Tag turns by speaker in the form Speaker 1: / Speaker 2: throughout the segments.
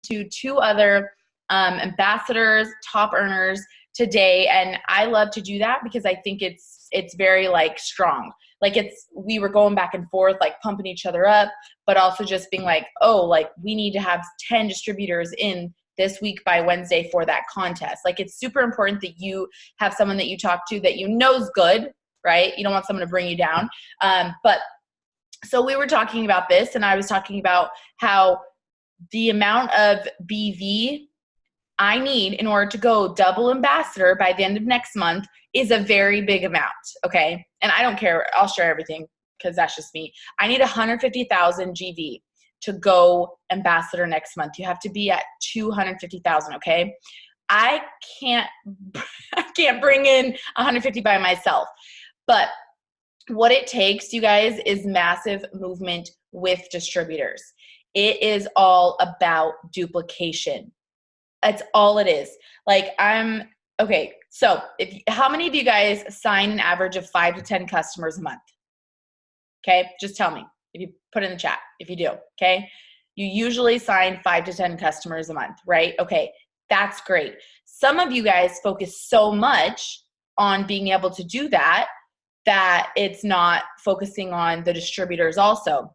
Speaker 1: to two other ambassadors, top earners today. And I love to do that because I think it's very like strong. Like we were going back and forth, like pumping each other up, but also just being like, oh, like we need to have 10 distributors in this week by Wednesday for that contest. Like it's super important that you have someone that you talk to that you know is good, right? You don't want someone to bring you down. But so we were talking about this, and I was talking about how the amount of BV I need in order to go double ambassador by the end of next month is a very big amount, okay? And I don't care. I'll share everything because that's just me. I need 150,000 GV to go ambassador next month. You have to be at 250,000, okay? I can't bring in 150 by myself. But what it takes, you guys, is massive movement with distributors. It is all about duplication. That's all it is. Like okay. So how many of you guys sign an average of 5 to 10 customers a month? Okay. Just tell me if you put it in the chat, if you do. Okay. You usually sign 5 to 10 customers a month, right? Okay. That's great. Some of you guys focus so much on being able to do that it's not focusing on the distributors also.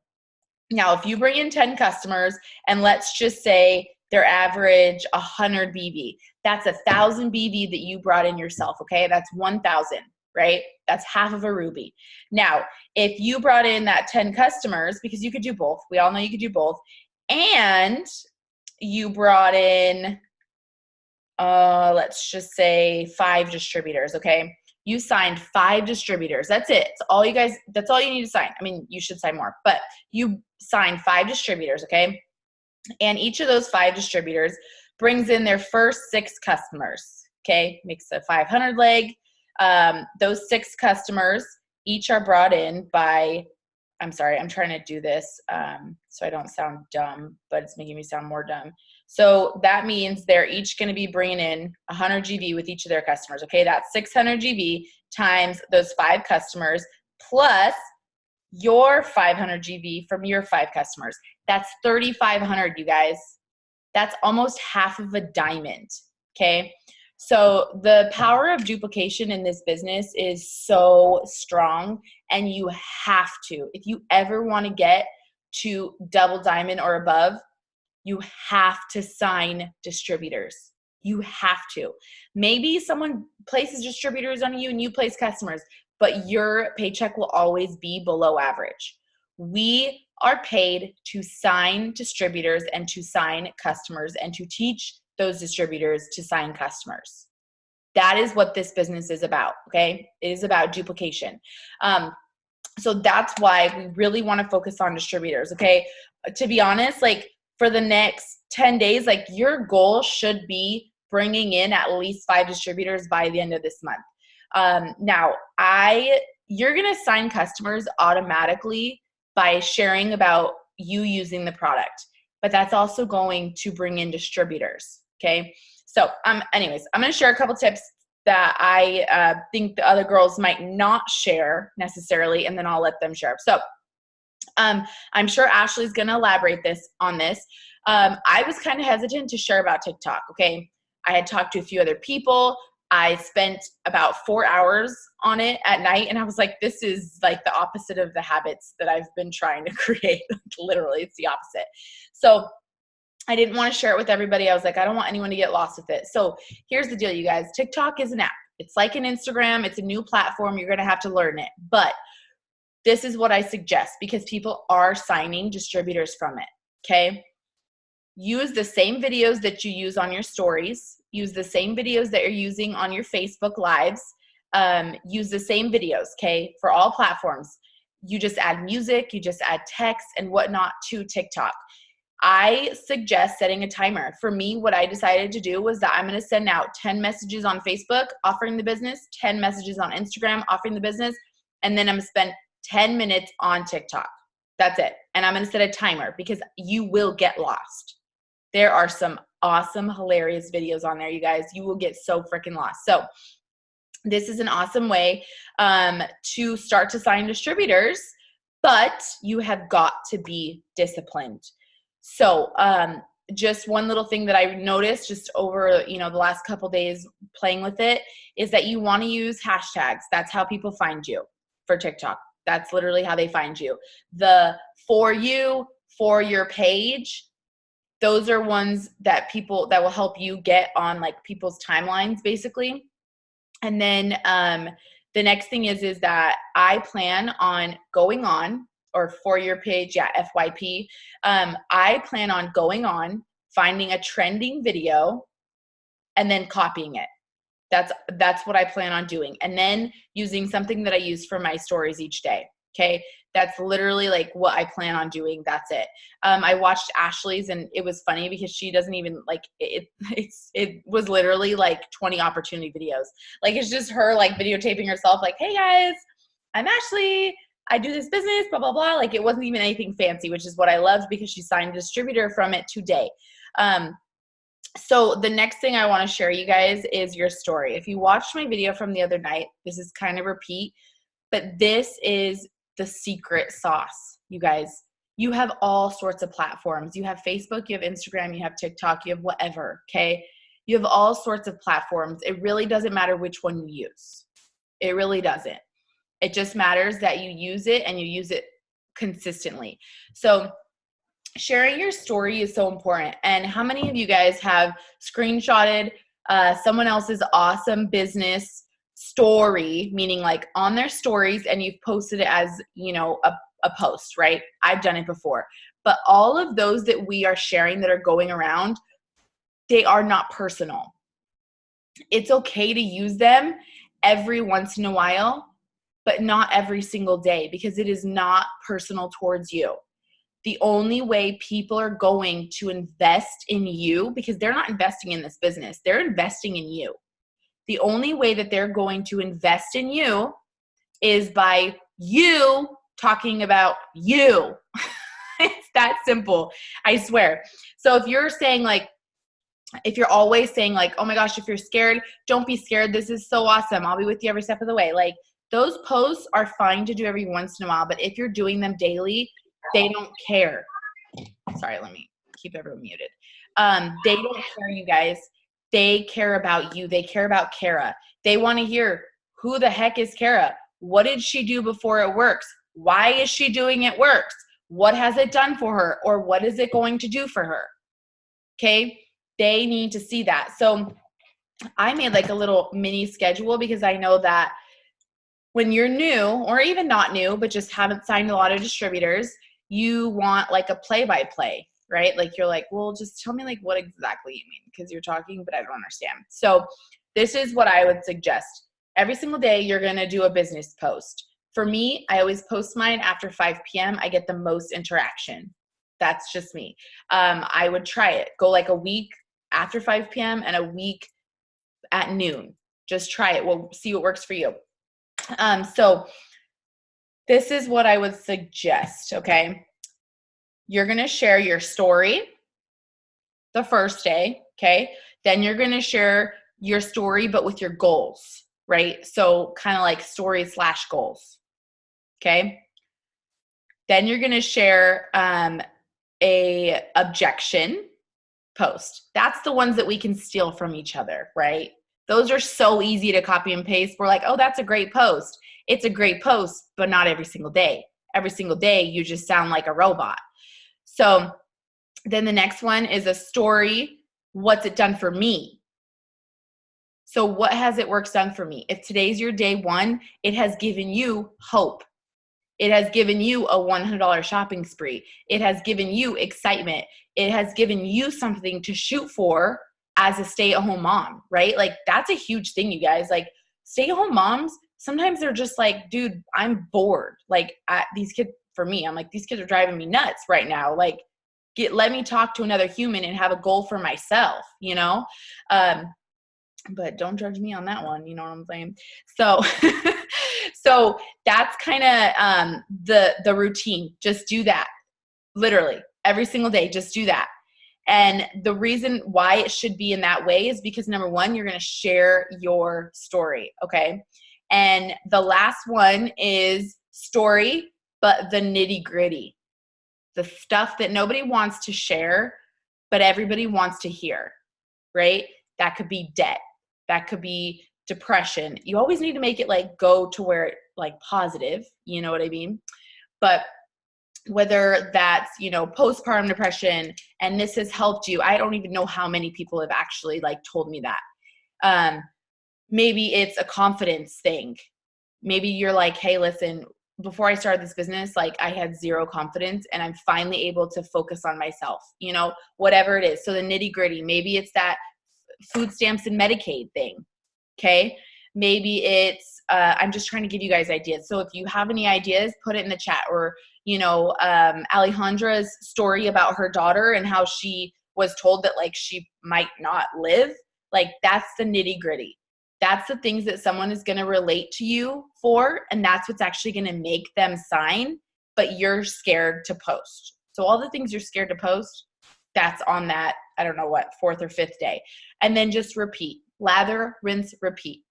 Speaker 1: Now, if you bring in 10 customers and let's just say their average 100 BV, that's 1,000 BV that you brought in yourself, okay? That's 1,000, right? That's half of a Ruby. Now, if you brought in that 10 customers, because you could do both, we all know you could do both, and you brought in, let's just say 5 distributors, okay? You signed 5 distributors. That's it. That's all you need to sign. I mean, you should sign more, but you signed 5 distributors, okay? And each of those 5 distributors brings in their first 6 customers, okay? Makes a 500 leg. Those 6 customers each are brought in by, I'm sorry, I'm trying to do this so I don't sound dumb, but it's making me sound more dumb. So that means they're each going to be bringing in 100 GV with each of their customers, okay? That's 600 GV times those 5 customers plus your 500 GV from your 5 customers. That's 3,500, you guys. That's almost half of a diamond, okay? So the power of duplication in this business is so strong, and you have to. If you ever want to get to double diamond or above, you have to sign distributors. You have to. Maybe someone places distributors on you and you place customers, but your paycheck will always be below average. We are paid to sign distributors and to sign customers and to teach those distributors to sign customers. That is what this business is about, okay? It is about duplication. So that's why we really want to focus on distributors, okay? To be honest, like for the next 10 days, like your goal should be bringing in at least 5 distributors by the end of this month. Now, you're going to sign customers automatically by sharing about you using the product, but that's also going to bring in distributors, okay? So anyways, I'm going to share a couple tips that I think the other girls might not share necessarily, and then I'll let them share. So I'm sure Ashley's going to elaborate on this. I was kind of hesitant to share about TikTok, okay? I had talked to a few other people. I spent about 4 hours on it at night, and I was like, this is like the opposite of the habits that I've been trying to create. Literally, it's the opposite. So I didn't want to share it with everybody. I was like, I don't want anyone to get lost with it. So here's the deal, you guys. TikTok is an app. It's like an Instagram. It's a new platform. You're going to have to learn it. But this is what I suggest because people are signing distributors from it, okay? Use the same videos that you use on your stories. Use the same videos that you're using on your Facebook Lives. Use the same videos, okay, for all platforms. You just add music, you just add text and whatnot to TikTok. I suggest setting a timer. For me, what I decided to do was that I'm going to send out 10 messages on Facebook offering the business, 10 messages on Instagram offering the business, and then I'm going to spend 10 minutes on TikTok. That's it. And I'm going to set a timer because you will get lost. There are some awesome, hilarious videos on there, you guys. You will get so freaking lost. So this is an awesome way to start to sign distributors, but you have got to be disciplined. So just one little thing that I noticed just over, you know, the last couple days playing with it is that you want to use hashtags. That's how people find you for TikTok. That's literally how they find you. The for you, for your page, those are ones that people that will help you get on like people's timelines basically. And then the next thing is that I plan on going on, or for your page, yeah, FYP. I plan on going on, finding a trending video, and then copying it. That's what I plan on doing. And then using something that I use for my stories each day. Okay. That's literally like what I plan on doing. That's it. I watched Ashley's and it was funny because she doesn't even like it. It was literally like 20 opportunity videos. Like it's just her like videotaping herself like, hey guys, I'm Ashley. I do this business, blah, blah, blah. Like it wasn't even anything fancy, which is what I loved because she signed a distributor from it today. So the next thing I want to share you guys is your story. If you watched my video from the other night, this is kind of repeat, but this is the secret sauce, you guys. You have all sorts of platforms. You have Facebook, you have Instagram, you have TikTok, you have whatever, okay? You have all sorts of platforms. It really doesn't matter which one you use. It really doesn't. It just matters that you use it and you use it consistently. So sharing your story is so important. And how many of you guys have screenshotted someone else's awesome business story, meaning like on their stories, and you've posted it as, you know, a post, right? I've done it before. But all of those that we are sharing that are going around, they are not personal. It's okay to use them every once in a while, but not every single day because it is not personal towards you. The only way people are going to invest in you, because they're not investing in this business, they're investing in you. The only way that they're going to invest in you is by you talking about you. It's that simple, I swear. So if you're saying like, if you're always saying like, oh my gosh, if you're scared, don't be scared. This is so awesome. I'll be with you every step of the way. Like those posts are fine to do every once in a while, but if you're doing them daily, they don't care. Sorry, let me keep everyone muted. They don't care, you guys. They care about you. They care about Kara. They want to hear, who the heck is Kara? What did she do before it works? Why is she doing it works? What has it done for her? Or what is it going to do for her? Okay? They need to see that. So I made like a little mini schedule because I know that when you're new, or even not new, but just haven't signed a lot of distributors, you want like a play-by-play, right? Like you're like, well, just tell me like what exactly you mean because you're talking, but I don't understand. So this is what I would suggest. Every single day, you're going to do a business post. For me, I always post mine after 5 p.m. I get the most interaction. That's just me. I would try it. Go like a week after 5 p.m. and a week at noon. Just try it. We'll see what works for you. So this is what I would suggest, okay? You're going to share your story the first day, okay? Then you're going to share your story, but with your goals, right? So kind of like story/goals, okay? Then you're going to share a objection post. That's the ones that we can steal from each other, right? Those are so easy to copy and paste. We're like, oh, that's a great post. It's a great post, but not every single day. Every single day, you just sound like a robot. So then the next one is a story. What's it done for me? So what has it works done for me? If today's your day one, it has given you hope. It has given you a $100 shopping spree. It has given you excitement. It has given you something to shoot for as a stay-at-home mom, right? Like that's a huge thing, you guys. Like stay-at-home moms, sometimes they're just like, dude, I'm bored. Like these kids, for me, I'm like, these kids are driving me nuts right now. Like let me talk to another human and have a goal for myself, you know? But don't judge me on that one. You know what I'm saying? So, so that's kind of the routine. Just do that. Literally every single day, just do that. And the reason why it should be in that way is because number one, you're going to share your story. Okay. And the last one is story, but the nitty gritty, the stuff that nobody wants to share, but everybody wants to hear, right? That could be debt. That could be depression. You always need to make it like go to where it like positive, you know what I mean? But whether that's, you know, postpartum depression and this has helped you, I don't even know how many people have actually like told me that. Maybe it's a confidence thing. Maybe you're like, hey, listen, before I started this business, like I had zero confidence and I'm finally able to focus on myself, you know, whatever it is. So the nitty gritty, maybe it's that food stamps and Medicaid thing. Okay. Maybe it's, I'm just trying to give you guys ideas. So if you have any ideas, put it in the chat. Or, you know, Alejandra's story about her daughter and how she was told that like she might not live. Like that's the nitty gritty. That's the things that someone is going to relate to you for. And that's what's actually going to make them sign, but you're scared to post. So all the things you're scared to post, that's on that, I don't know what, 4th or 5th day. And then just repeat, lather, rinse, repeat.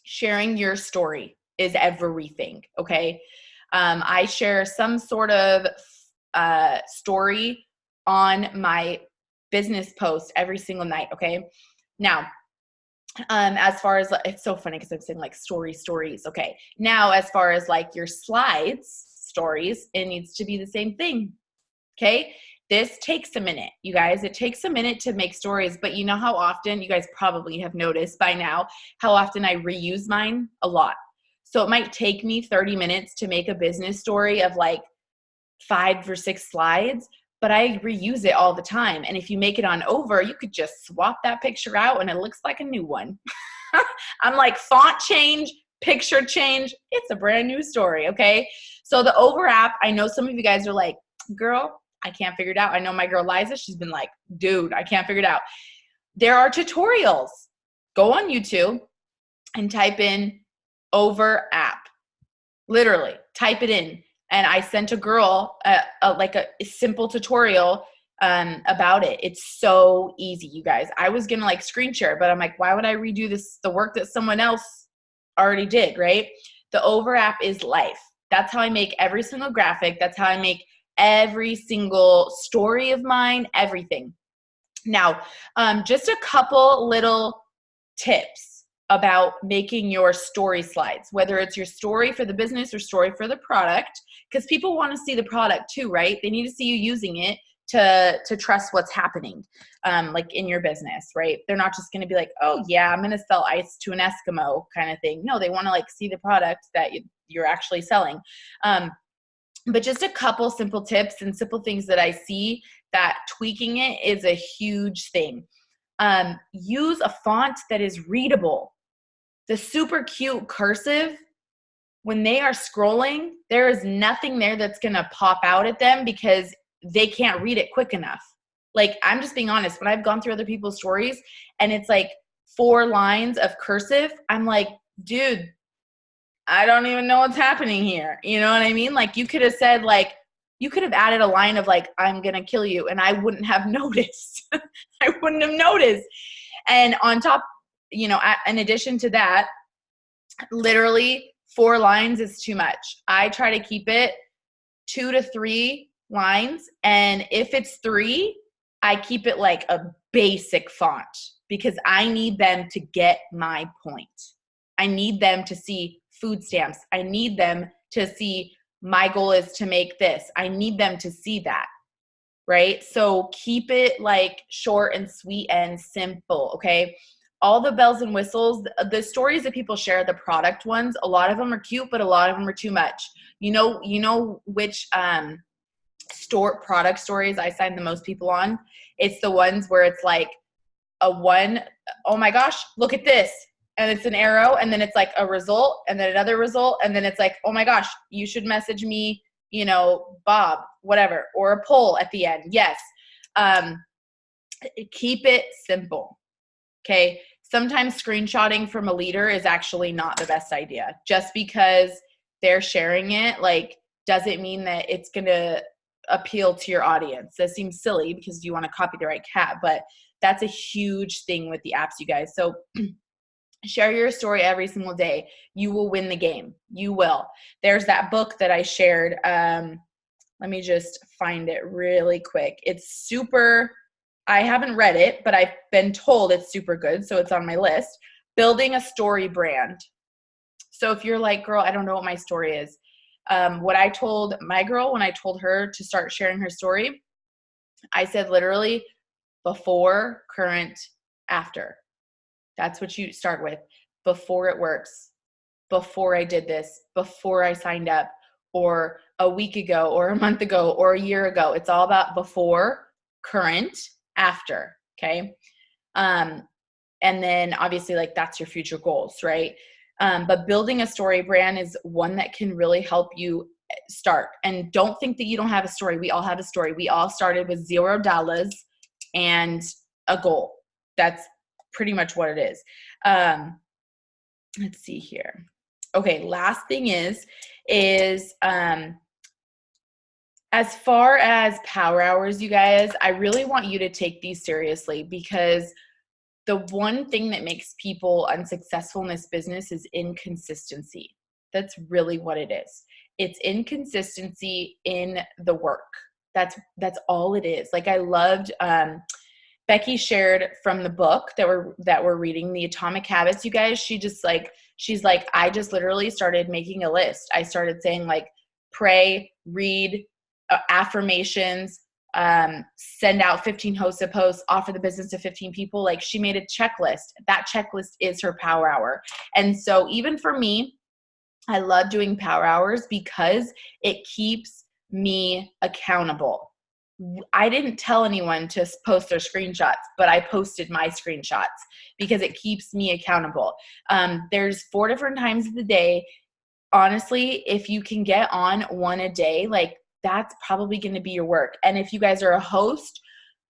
Speaker 1: Sharing your story is everything. Okay. I share some sort of story on my business post every single night. Okay. Now, as far as, it's so funny because I'm saying like stories. Okay. Now, as far as like your slides, stories, it needs to be the same thing. Okay. This takes a minute, you guys. It takes a minute to make stories, but you know how often, you guys probably have noticed by now, how often I reuse mine? A lot. So it might take me 30 minutes to make a business story of like 5 or 6 slides, but I reuse it all the time. And if you make it on over, you could just swap that picture out and it looks like a new one. I'm like, font change, picture change, it's a brand new story, okay? So the over app, I know some of you guys are like, girl, I can't figure it out. I know my girl Liza, she's been like, dude, I can't figure it out. There are tutorials. Go on YouTube and type in over app. Literally, type it in. And I sent a girl like a simple tutorial about it. It's so easy, you guys. I was going to like screen share, but I'm like, why would I redo this, the work that someone else already did, right? The over app is life. That's how I make every single graphic. That's how I make every single story of mine, everything. Now, just a couple little tips about making your story slides, whether it's your story for the business or story for the product, because people want to see the product too, right? They need to see you using it to trust what's happening, like in your business, right? They're not just going to be like, oh yeah, I'm going to sell ice to an Eskimo kind of thing. No, they want to like see the product that you're actually selling. But just a couple simple tips and simple things that I see that tweaking it is a huge thing. Use a font that is readable. The super cute cursive, when they are scrolling, there is nothing there that's going to pop out at them because they can't read it quick enough. Like, I'm just being honest. When I've gone through other people's stories and it's like 4 lines of cursive, I'm like, dude, I don't even know what's happening here. You know what I mean? Like, you could have said, like, you could have added a line of like, I'm going to kill you. And I wouldn't have noticed. I wouldn't have noticed. And on top, you know, in addition to that, literally 4 lines is too much. I try to keep it 2 to 3 lines. And if it's 3, I keep it like a basic font because I need them to get my point. I need them to see food stamps. I need them to see my goal is to make this. I need them to see that, right? So keep it like short and sweet and simple, okay? All the bells and whistles, the stories that people share, the product ones, a lot of them are cute, but a lot of them are too much. You know which product stories I sign the most people on? It's the ones where it's like oh my gosh, look at this. And it's an arrow, and then it's like a result, and then another result, and then it's like, oh my gosh, you should message me, you know, Bob, whatever, or a poll at the end. Yes. Keep it simple. Okay. Sometimes screenshotting from a leader is actually not the best idea. Just because they're sharing it, like, doesn't mean that it's going to appeal to your audience. That seems silly because you want to copy the right cat, but that's a huge thing with the apps, you guys. So share your story every single day. You will win the game. You will. There's that book that I shared. Let me just find it really quick. It's super I haven't read it, but I've been told it's super good, so it's on my list. Building a story brand. So if you're like, girl, I don't know what my story is. What I told my girl when I told her to start sharing her story, I said literally before, current, after. That's what you start with. Before it works, before I did this, before I signed up, or a week ago, or a month ago, or a year ago. It's all about before, current, after, okay? And then obviously like that's your future goals, right? But building a story brand is one that can really help you start. And don't think that you don't have a story. We all have a story. We all started with $0 and a goal. That's pretty much what it is. Let's see here. Okay, last thing is as far as power hours, you guys, I really want you to take these seriously, because the one thing that makes people unsuccessful in this business is inconsistency. That's really what it is. It's inconsistency in the work. That's all it is. Like I loved Becky shared from the book that we're reading, The Atomic Habits, you guys. She's like, I just literally started making a list. I started saying like pray, read, affirmations, send out 15 hosted posts, offer the business to 15 people. Like she made a checklist. That checklist is her power hour. And so even for me, I love doing power hours because it keeps me accountable. I didn't tell anyone to post their screenshots, but I posted my screenshots because it keeps me accountable. There's 4 different times of the day. Honestly, if you can get on one a day, like that's probably going to be your work. And if you guys are a host,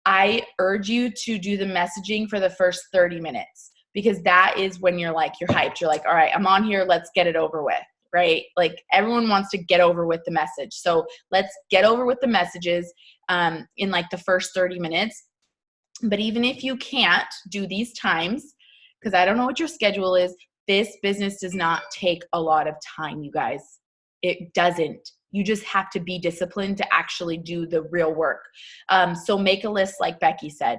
Speaker 1: I urge you to do the messaging for the first 30 minutes, because that is when you're hyped. You're like, all right, I'm on here. Let's get it over with, right? Like everyone wants to get over with the message. So let's get over with the messages in like the first 30 minutes. But even if you can't do these times, because I don't know what your schedule is, this business does not take a lot of time, you guys. It doesn't. You just have to be disciplined to actually do the real work. So make a list like Becky said.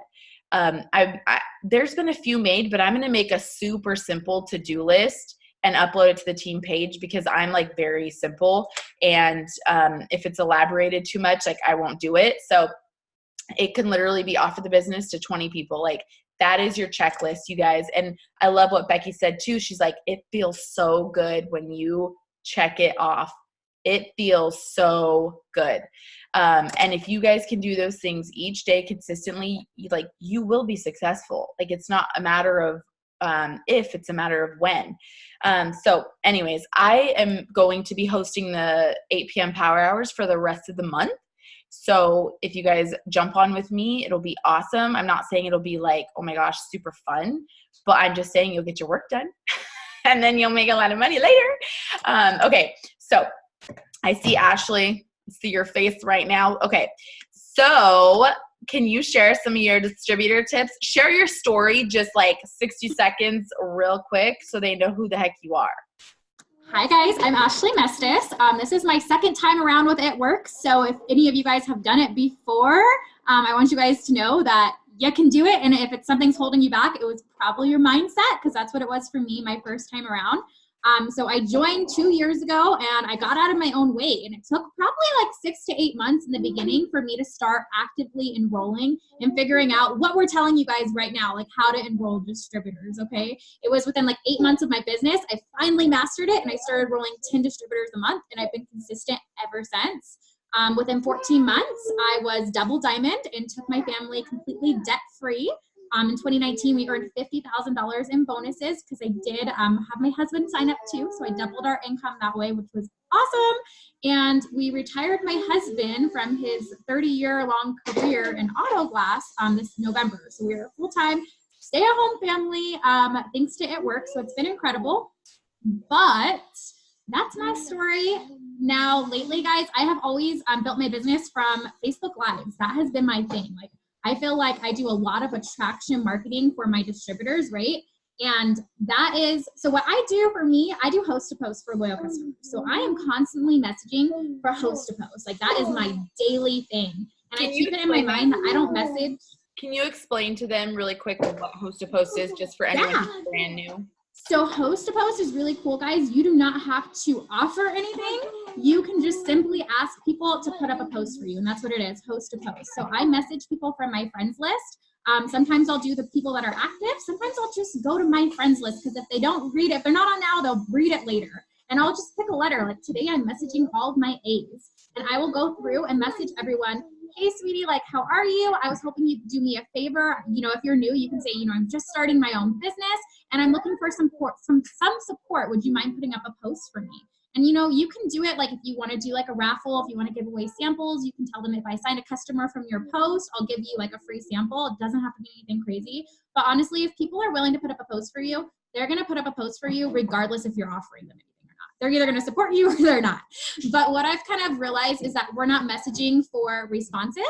Speaker 1: There's been a few made, but I'm going to make a super simple to-do list and upload it to the team page, because I'm like very simple. And if it's elaborated too much, like I won't do it. So it can literally be offer the business to 20 people. Like that is your checklist, you guys. And I love what Becky said too. She's like, it feels so good when you check it off. It feels so good. And if you guys can do those things each day consistently, like you will be successful. Like it's not a matter of if, it's a matter of when. So anyways, I am going to be hosting the 8 p.m. power hours for the rest of the month. So if you guys jump on with me, it'll be awesome. I'm not saying it'll be like, oh my gosh, super fun, but I'm just saying you'll get your work done and then you'll make a lot of money later. Okay. So I see Ashley, see your face right now. Okay. So can you share some of your distributor tips? Share your story, just like 60 seconds real quick so they know who the heck you are.
Speaker 2: Hi guys, I'm Ashley Mestis. This is my second time around with It Works. So if any of you guys have done it before, I want you guys to know that you can do it. And if it's something's holding you back, it was probably your mindset, because that's what it was for me my first time around. So I joined 2 years ago and I got out of my own way, and it took probably like 6 to 8 months in the beginning for me to start actively enrolling and figuring out what we're telling you guys right now, like how to enroll distributors. Okay. It was within like 8 months of my business. I finally mastered it and I started enrolling 10 distributors a month, and I've been consistent ever since. Within 14 months, I was double diamond and took my family completely debt free. In 2019, we earned $50,000 in bonuses because I did have my husband sign up too. So I doubled our income that way, which was awesome. And we retired my husband from his 30-year-long career in auto glass this November. So we're a full-time stay-at-home family thanks to It Works. So it's been incredible. But that's my story. Now, lately, guys, I have always built my business from Facebook Lives. That has been my thing. Like, I feel like I do a lot of attraction marketing for my distributors, right? And that is, so what I do for me, I do host to post for loyal customers. So I am constantly messaging for host to post. Like that is my daily thing. And I keep it in my mind that I don't message.
Speaker 1: Can you explain to them really quick what host to post is, just for anyone who's brand new?
Speaker 2: So host to post is really cool, guys. You do not have to offer anything. You can just simply ask people to put up a post for you, and that's what it is, host to post. So I message people from my friends list. Sometimes I'll do the people that are active. Sometimes I'll just go to my friends list, because if they don't read it, if they're not on now, they'll read it later. And I'll just pick a letter. Like today I'm messaging all of my A's, and I will go through and message everyone. Hey, sweetie, like, how are you? I was hoping you'd do me a favor. You know, if you're new, you can say, you know, I'm just starting my own business and I'm looking for some support. Would you mind putting up a post for me? And, you know, you can do it like if you want to do like a raffle, if you want to give away samples, you can tell them if I sign a customer from your post, I'll give you like a free sample. It doesn't have to be anything crazy. But honestly, if people are willing to put up a post for you, they're going to put up a post for you regardless if you're offering them anything. They're either going to support you or they're not. But what I've kind of realized is that we're not messaging for responses.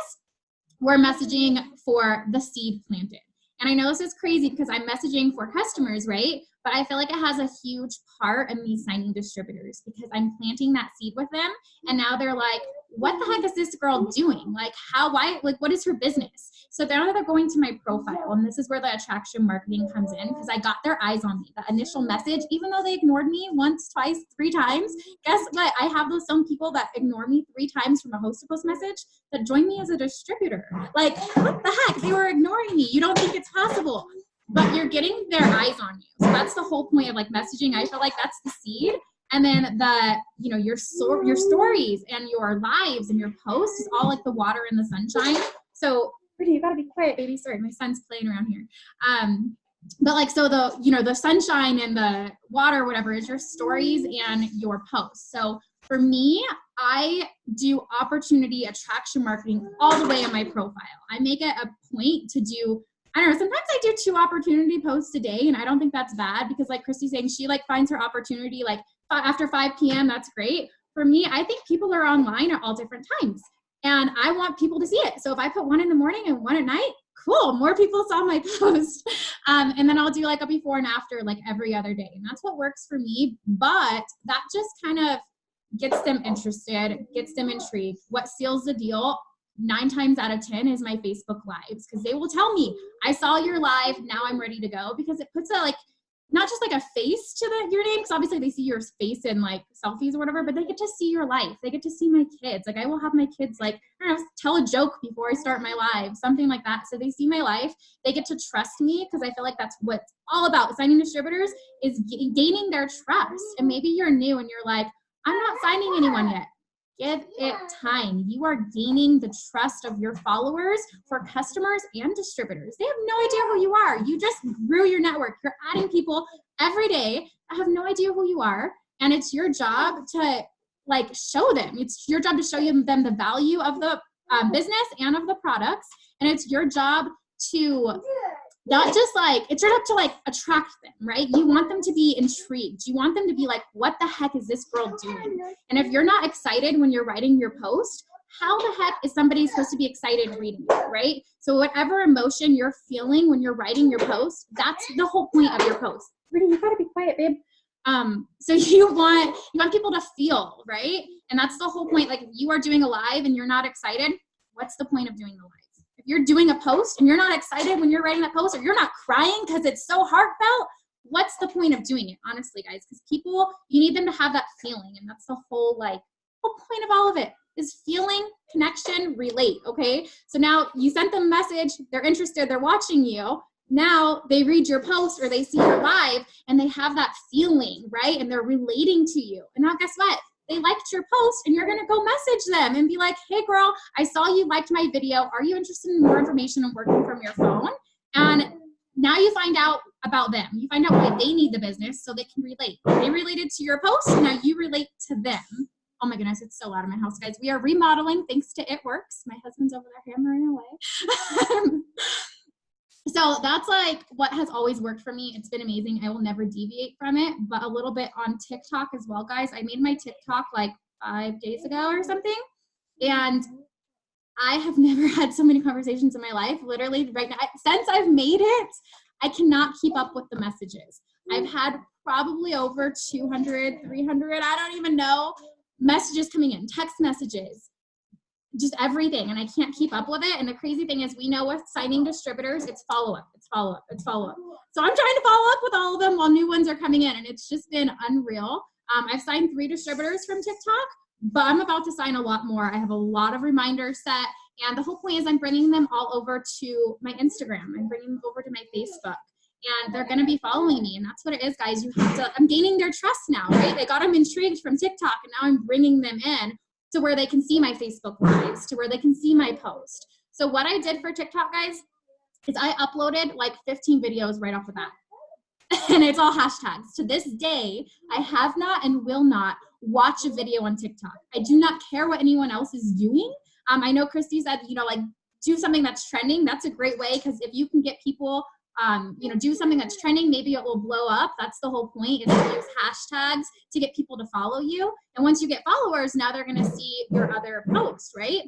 Speaker 2: We're messaging for the seed planted. And I know this is crazy because I'm messaging for customers, right? But I feel like it has a huge part in me signing distributors, because I'm planting that seed with them. And now they're like, what the heck is this girl doing? Like what is her business? So now they're going to my profile, and this is where the attraction marketing comes in, because I got their eyes on me. The initial message, even though they ignored me once, twice, 3 times, guess what? I have those some people that ignore me 3 times from a host to post message that join me as a distributor. Like, what the heck? They were ignoring me. You don't think it's possible, but you're getting their eyes on you. So that's the whole point of like messaging. I feel like that's the seed. And then you know, your stories and your lives and your posts is all like the water and the sunshine. So Brittany, you gotta be quiet, baby. Sorry, my son's playing around here. But like, so the sunshine and the water, whatever, is your stories and your posts. So for me, I do opportunity attraction marketing all the way on my profile. I make it a point to do, I don't know, sometimes I do 2 opportunity posts a day, and I don't think that's bad, because like Christy's saying, she like finds her opportunity like after 5 p.m. That's great. For me, I think people are online at all different times, and I want people to see it. So if I put 1 in the morning and 1 at night, cool, more people saw my post. And then I'll do like a before and after like every other day. And that's what works for me. But that just kind of gets them interested, gets them intrigued. What seals the deal 9 times out of 10 is my Facebook lives, because they will tell me, I saw your live, now I'm ready to go, because it puts a like, not just like a face to your name, because obviously they see your face in like selfies or whatever, but they get to see your life. They get to see my kids. Like I will have my kids like, I don't know, tell a joke before I start my live, something like that. So they see my life. They get to trust me, because I feel like that's what it's all about. Signing distributors is gaining their trust. And maybe you're new and you're like, I'm not signing anyone yet. Give it time. You are gaining the trust of your followers for customers and distributors. They have no idea who you are. You just grew your network. You're adding people every day that have no idea who you are. And it's your job to like show them. It's your job to show them the value of the business and of the products. And it's your job to not just like, it's your job to like attract them, right? You want them to be intrigued. You want them to be like, what the heck is this girl doing? And if you're not excited when you're writing your post, how the heck is somebody supposed to be excited reading it, right? So whatever emotion you're feeling when you're writing your post, that's the whole point of your post. Brittany, you gotta be quiet, babe. So you want people to feel, right? And that's the whole point. Like if you are doing a live and you're not excited, what's the point of doing the live? If you're doing a post and you're not excited when you're writing that post, or you're not crying because it's so heartfelt, what's the point of doing it? Honestly, guys, because people, you need them to have that feeling. And that's the whole point of all of it, is feeling, connection, relate. Okay. So now you sent them a message, they're interested, they're watching you. Now they read your post or they see your live and they have that feeling, right? And they're relating to you. And now guess what? They liked your post, and you're going to go message them and be like, hey girl, I saw you liked my video. Are you interested in more information on working from your phone? And now you find out about them. You find out why they need the business so they can relate. They related to your post. Now you relate to them. Oh my goodness, it's so loud in my house, guys. We are remodeling thanks to It Works. My husband's over there hammering away. So that's like what has always worked for me. It's been amazing. I will never deviate from it, but a little bit on TikTok as well, guys. I made my TikTok like 5 days ago or something. And I have never had so many conversations in my life. Literally right now, since I've made it, I cannot keep up with the messages. I've had probably over 200, 300, I don't even know, messages coming in, text messages, just everything, and I can't keep up with it. And the crazy thing is, we know with signing distributors, it's follow-up, it's follow-up, it's follow-up. So I'm trying to follow up with all of them while new ones are coming in, and it's just been unreal. I've signed 3 distributors from TikTok, but I'm about to sign a lot more. I have a lot of reminders set, and the whole point is I'm bringing them all over to my Instagram. I'm bringing them over to my Facebook, and they're going to be following me. And that's what it is, guys. You have to, I'm gaining their trust now, right? I got them intrigued from TikTok, and now I'm bringing them in to where they can see my Facebook lives, to where they can see my post. So what I did for TikTok, guys, is I uploaded like 15 videos right off the bat. And it's all hashtags. To this day, I have not and will not watch a video on TikTok. I do not care what anyone else is doing. I know Christy said, you know, like, do something that's trending. That's a great way, because if you can get people, you know, do something that's trending, maybe it will blow up. That's the whole point, is to use hashtags to get people to follow you. And once you get followers, now they're going to see your other posts, right?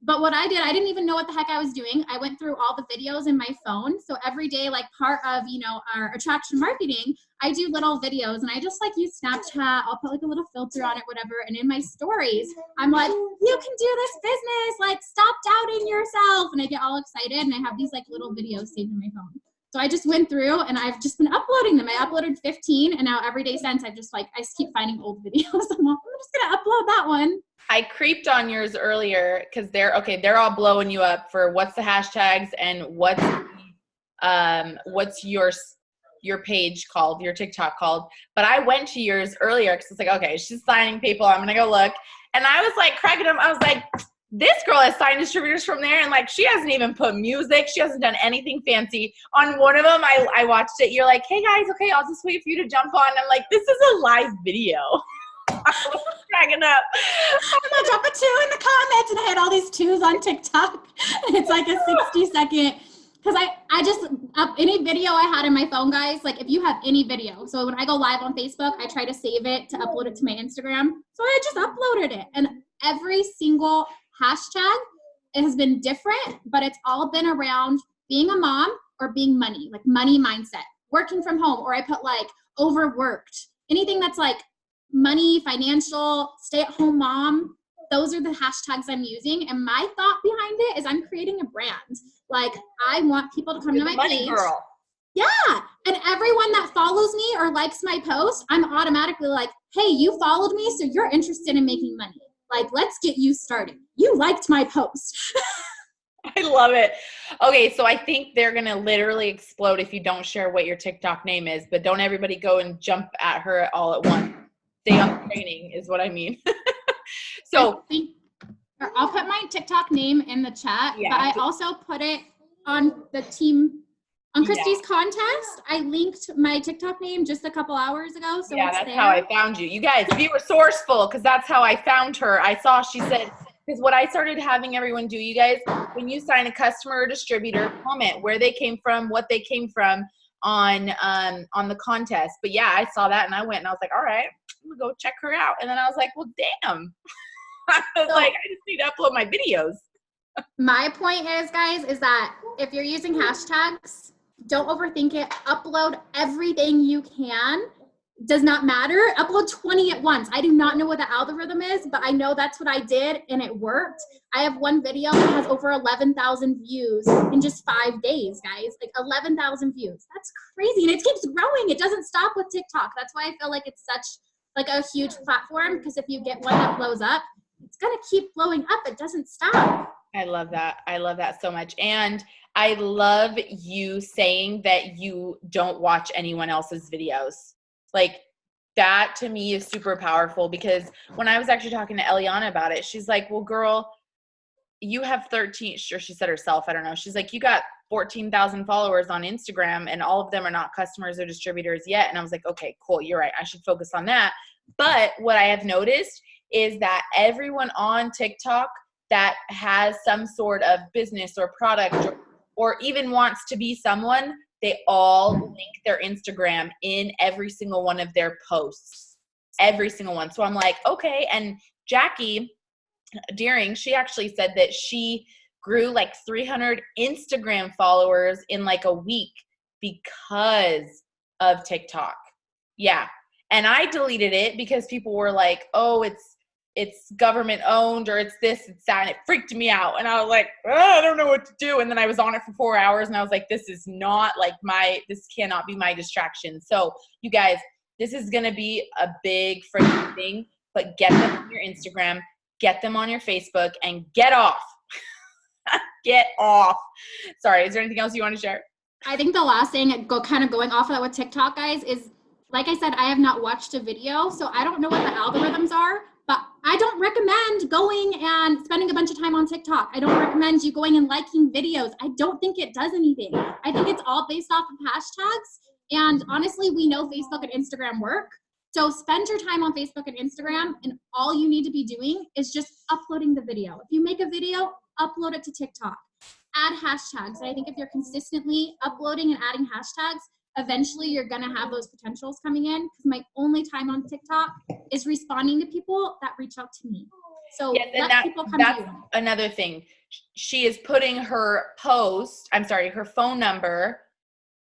Speaker 2: But what I did, I didn't even know what the heck I was doing. I went through all the videos in my phone. So every day, like part of, you know, our attraction marketing, I do little videos, and I just like use Snapchat. I'll put like a little filter on it, whatever. And in my stories, I'm like, you can do this business. Like, stop doubting yourself. And I get all excited, and I have these like little videos saved in my phone. So I just went through, and I've just been uploading them. I uploaded 15, and now every day since, I've just like, I just keep finding old videos. I'm just gonna upload that one.
Speaker 1: I creeped on yours earlier because they're all blowing you up for what's the hashtags and what's your page called, your TikTok called. But I went to yours earlier because it's like, okay, she's signing people. I'm gonna go look, and I was like cracking them. I was like, this girl has signed distributors from there, and like, she hasn't even put music. She hasn't done anything fancy. On one of them, I watched it. You're like, hey guys, okay, I'll just wait for you to jump on. I'm like, this is a live video. I was cracking up.
Speaker 2: I'm gonna drop a 2 in the comments, and I had all these 2s on TikTok, and it's like a 60-second. Because I just, any video I had in my phone, guys, like if you have any video, so when I go live on Facebook, I try to save it to upload it to my Instagram. So I just uploaded it, and every single hashtag, it has been different, but it's all been around being a mom or being money, like money mindset, working from home, or I put like overworked, anything that's like money, financial, stay-at-home mom. Those are the hashtags I'm using. And my thought behind it is I'm creating a brand. Like, I want people to come to my page.
Speaker 1: Girl.
Speaker 2: Yeah. And everyone that follows me or likes my post, I'm automatically like, hey, you followed me, so you're interested in making money. Like, let's get you started. You liked my post.
Speaker 1: I love it. Okay, so I think they're going to literally explode if you don't share what your TikTok name is, but don't everybody go and jump at her all at once. Stay on training is what I mean. So
Speaker 2: I'll put my TikTok name in the chat, but I also put it on the team, on Christy's contest. I linked my TikTok name just a couple hours ago. So
Speaker 1: yeah, that's how I found you. You guys, be resourceful, because that's how I found her. I saw, she said, because what I started having everyone do, you guys, when you sign a customer or distributor, comment where they came from, what they came from on the contest. But yeah, I saw that, and I went and I was like, all right, I'm gonna go check her out. And then I was like, well, damn. I was like, I just need to upload my videos.
Speaker 2: My point is, guys, is that if you're using hashtags, don't overthink it. Upload everything you can. Does not matter. Upload 20 at once. I do not know what the algorithm is, but I know that's what I did, and it worked. I have one video that has over 11,000 views in just 5 days, guys. Like 11,000 views. That's crazy, and it keeps growing. It doesn't stop with TikTok. That's why I feel like it's such like a huge platform, because if you get one that blows up, it's gonna keep blowing up. It doesn't stop.
Speaker 1: I love that. I love that so much. And I love you saying that you don't watch anyone else's videos. Like, that to me is super powerful, because when I was actually talking to Eliana about it, she's like, well, girl, you have 13, sure, she said herself, I don't know. She's like, you got 14,000 followers on Instagram, and all of them are not customers or distributors yet. And I was like, okay, cool. You're right. I should focus on that. But what I have noticed is that everyone on TikTok that has some sort of business or product or even wants to be someone, they all link their Instagram in every single one of their posts, every single one. So I'm like, okay. And Jackie Deering, she actually said that she grew like 300 Instagram followers in like a week because of TikTok. Yeah. And I deleted it because people were like, oh, it's it's government owned or it's this, it's that. And it freaked me out. And I was like, oh, I don't know what to do. And then I was on it for 4 hours and I was like, this is not like this cannot be my distraction. So you guys, this is going to be a big freaking thing, but get them on your Instagram, get them on your Facebook, and get off. Get off. Sorry. Is there anything else you want to share?
Speaker 2: I think the last thing, kind of going off of that with TikTok, guys, is like I said, I have not watched a video, so I don't know what the algorithms are, but I don't recommend going and spending a bunch of time on TikTok. I don't recommend you going and liking videos. I don't think it does anything. I think it's all based off of hashtags. And honestly, we know Facebook and Instagram work. So spend your time on Facebook and Instagram, and all you need to be doing is just uploading the video. If you make a video, upload it to TikTok. Add hashtags. And I think if you're consistently uploading and adding hashtags, eventually you're going to have those potentials coming in, because my only time on TikTok is responding to people that reach out to me. So
Speaker 1: yes,
Speaker 2: let people come to you.
Speaker 1: Another thing. She is putting her her phone number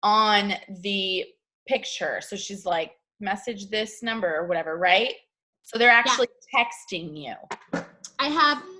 Speaker 1: on the picture. So she's like, message this number or whatever, right? So they're actually texting you.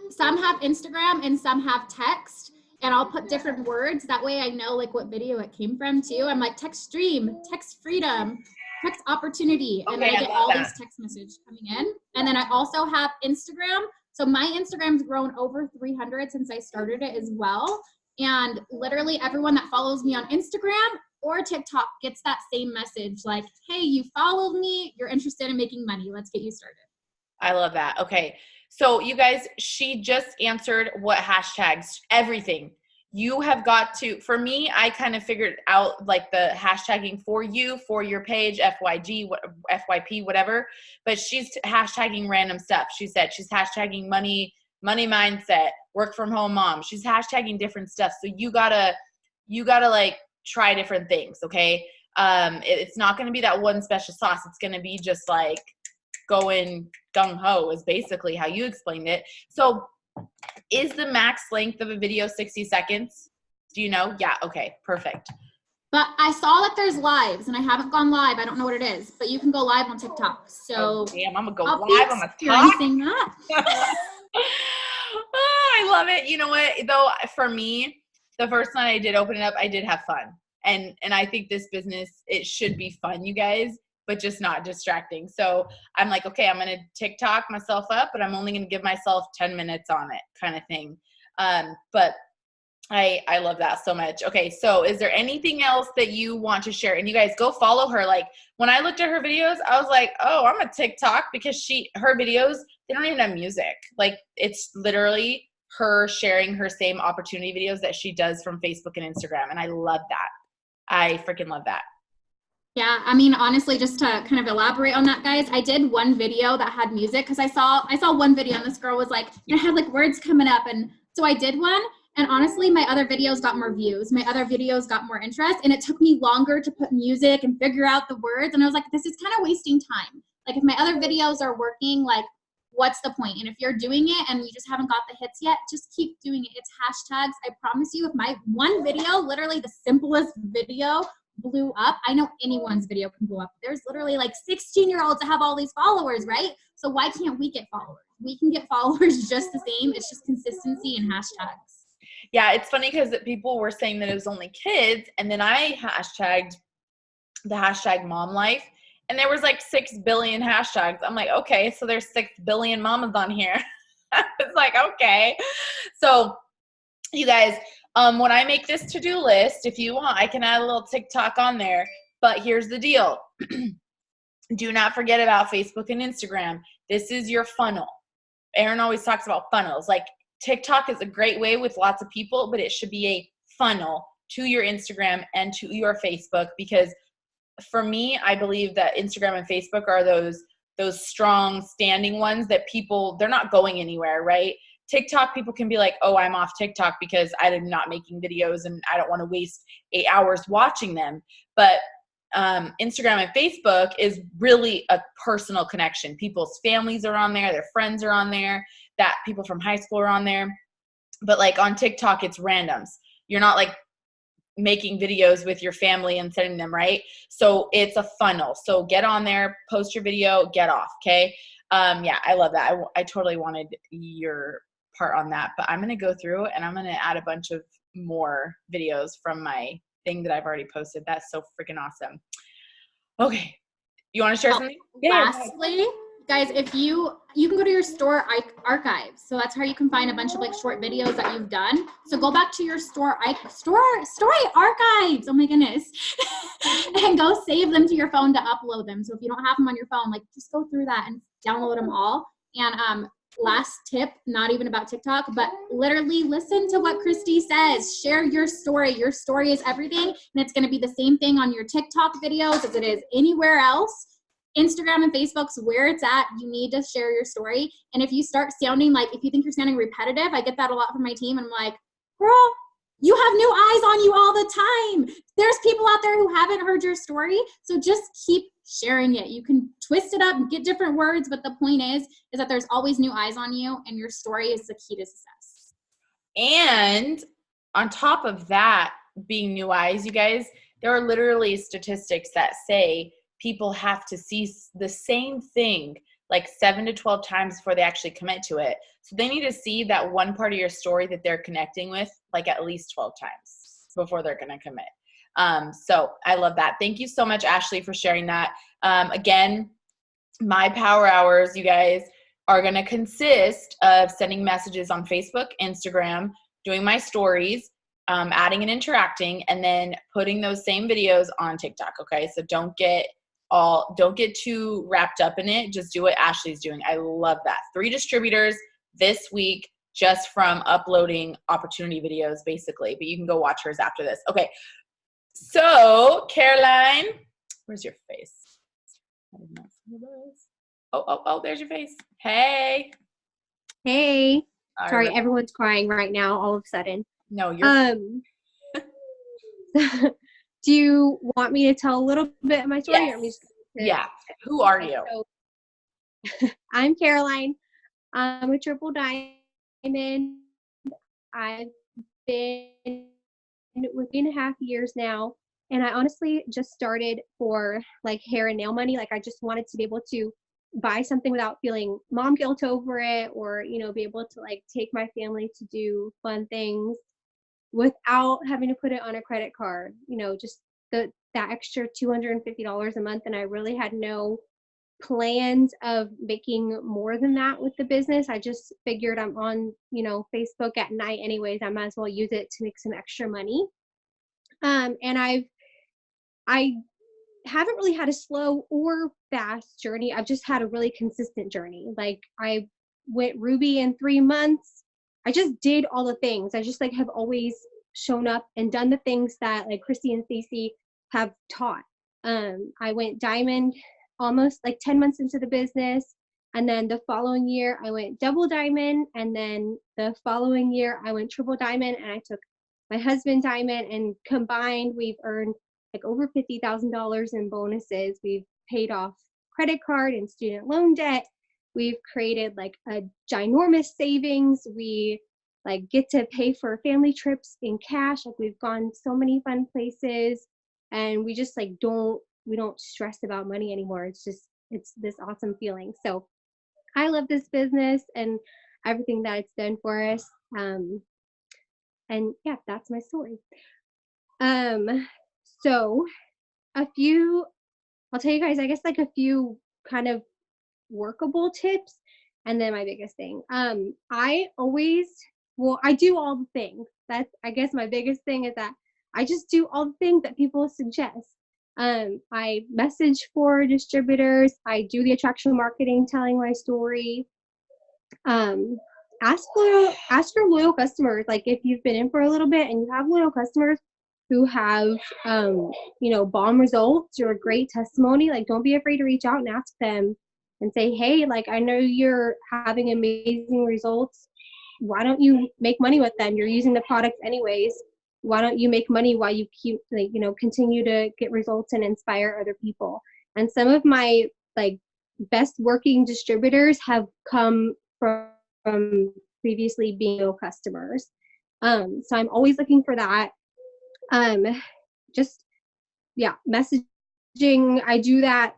Speaker 2: Some have Instagram and some have text. And I'll put different words. That way I know like what video it came from too. I'm like text stream, text freedom, text opportunity. And I get all these text messages coming in. And then I also have Instagram. So my Instagram's grown over 300 since I started it as well. And literally everyone that follows me on Instagram or TikTok gets that same message like, hey, you followed me. You're interested in making money. Let's get you started. I
Speaker 1: love that. Okay. So you guys, she just answered what hashtags, everything. You have got to, for me, I kind of figured out like the hashtagging for you, for your page, FYG, FYP, whatever. But she's hashtagging random stuff. She said she's hashtagging money mindset, work from home mom. She's hashtagging different stuff. So you gotta like try different things. Okay. It's not going to be that one special sauce. It's going to be just like going gung-ho is basically how you explained it. So is the max length of a video 60 seconds? Do you know? Yeah. Okay. Perfect.
Speaker 2: But I saw that there's lives and I haven't gone live. I don't know what it is, but you can go live on TikTok. So
Speaker 1: damn, I'm gonna go live on the TikTok.
Speaker 2: That.
Speaker 1: I love it. You know what though? For me, the first time I did open it up, I did have fun. And I think this business, it should be fun, you guys, but just not distracting. So I'm like, okay, I'm going to TikTok myself up, but I'm only going to give myself 10 minutes on it kind of thing. But I love that so much. Okay. So is there anything else that you want to share? And you guys go follow her. Like when I looked at her videos, I was like, oh, I'm a TikTok, because her videos, they don't even have music. Like it's literally her sharing her same opportunity videos that she does from Facebook and Instagram. And I love that. I freaking love that.
Speaker 2: Yeah, I mean, honestly, just to kind of elaborate on that, guys, I did one video that had music because I saw one video and this girl was like, it had like words coming up. And so I did one. And honestly, my other videos got more views. My other videos got more interest. And it took me longer to put music and figure out the words. And I was like, this is kind of wasting time. Like if my other videos are working, like what's the point? And if you're doing it and you just haven't got the hits yet, just keep doing it. It's hashtags. I promise you, if my one video, literally the simplest video, blew up, I know anyone's video can blow up. There's literally like 16-year-olds that have all these followers, right? So why can't we get followers? We can get followers just the same. It's just consistency and hashtags.
Speaker 1: Yeah, it's funny because people were saying that it was only kids, and then I hashtagged the hashtag mom life, and there was like 6 billion hashtags. I'm like, okay, so there's 6 billion mamas on here. It's like, okay. So you guys, when I make this to-do list, if you want, I can add a little TikTok on there. But here's the deal. Do not forget about Facebook and Instagram. This is your funnel. Erin always talks about funnels. Like TikTok is a great way with lots of people, but it should be a funnel to your Instagram and to your Facebook, because for me, I believe that Instagram and Facebook are those strong standing ones that people, they're not going anywhere, right? TikTok, people can be like, oh, I'm off TikTok because I'm not making videos and I don't want to waste 8 hours watching them. But Instagram and Facebook is really a personal connection. People's families are on there. Their friends are on there. That people from high school are on there. But like on TikTok, it's randoms. You're not like making videos with your family and sending them, right? So it's a funnel. So get on there, post your video, get off, okay? Yeah, I love that. I totally wanted your part on that, but I'm going to go through and I'm going to add a bunch of more videos from my thing that I've already posted. That's so freaking awesome. Okay. You want to share something?
Speaker 2: Lastly, guys, if you can go to your store archives. So that's how you can find a bunch of like short videos that you've done. So go back to your story archives. Oh my goodness. And go save them to your phone to upload them. So if you don't have them on your phone, like just go through that and download them all. And last tip, not even about TikTok, but literally listen to what Christy says. Share your story. Your story is everything. And it's going to be the same thing on your TikTok videos as it is anywhere else. Instagram and Facebook's where it's at. You need to share your story. And if you start sounding like, if you think you're sounding repetitive, I get that a lot from my team. I'm like, girl, you have new eyes on you all the time. There's people out there who haven't heard your story. So just keep sharing it. You can twist it up and get different words, but the point is that there's always new eyes on you, and your story is the key to success.
Speaker 1: And on top of that, being new eyes, you guys, there are literally statistics that say people have to see the same thing like 7 to 12 times before they actually commit to it. So they need to see that one part of your story that they're connecting with like at least 12 times before they're going to commit. So I love that. Thank you so much, Ashley, for sharing that. Again, my power hours, you guys, are going to consist of sending messages on Facebook, Instagram, doing my stories, adding and interacting, and then putting those same videos on TikTok. Okay. So don't get too wrapped up in it. Just do what Ashley's doing. I love that. 3 distributors this week just from uploading opportunity videos, basically, but you can go watch hers after this. Okay. So Caroline, where's your face? I did not see those. Oh, there's your face. Hey.
Speaker 3: Hey.
Speaker 1: All
Speaker 3: Sorry,
Speaker 1: right.
Speaker 3: everyone's crying right now all of a sudden.
Speaker 1: No, you're
Speaker 3: Do you want me to tell a little bit of my story?
Speaker 1: Yes.
Speaker 3: Or am I just
Speaker 1: Yeah. Who are you?
Speaker 3: So, I'm Caroline. I'm a triple diamond. I've been with 3.5 years now, and I honestly just started for like hair and nail money. Like I just wanted to be able to buy something without feeling mom guilt over it, or be able to like take my family to do fun things without having to put it on a credit card. Just that extra $250 a month, and I really had no plans of making more than that with the business. I just figured I'm on, Facebook at night anyways. I might as well use it to make some extra money. And I haven't really had a slow or fast journey. I've just had a really consistent journey. Like I went Ruby in 3 months. I just did all the things. I just like have always shown up and done the things that like Christy and Stacey have taught. I went diamond almost like 10 months into the business. And then the following year I went double diamond. And then the following year I went triple diamond, and I took my husband diamond, and combined we've earned like over $50,000 in bonuses. We've paid off credit card and student loan debt. We've created like a ginormous savings. We like get to pay for family trips in cash. Like we've gone so many fun places, and we just like we don't stress about money anymore. It's this awesome feeling. So I love this business and everything that it's done for us. And yeah, that's my story. So I'll tell you guys, I guess like a few kind of workable tips, and then my biggest thing. I do all the things. That's, I guess my biggest thing is that I just do all the things that people suggest. I message for distributors. I do the attraction marketing, telling my story. Ask your loyal customers. Like if you've been in for a little bit and you have loyal customers who have, bomb results or great testimony, like don't be afraid to reach out and ask them and say, hey, like I know you're having amazing results. Why don't you make money with them? You're using the product anyways. Why don't you make money while you keep, continue to get results and inspire other people? And some of my like best working distributors have come from previously being loyal customers. So I'm always looking for that. Messaging. I do that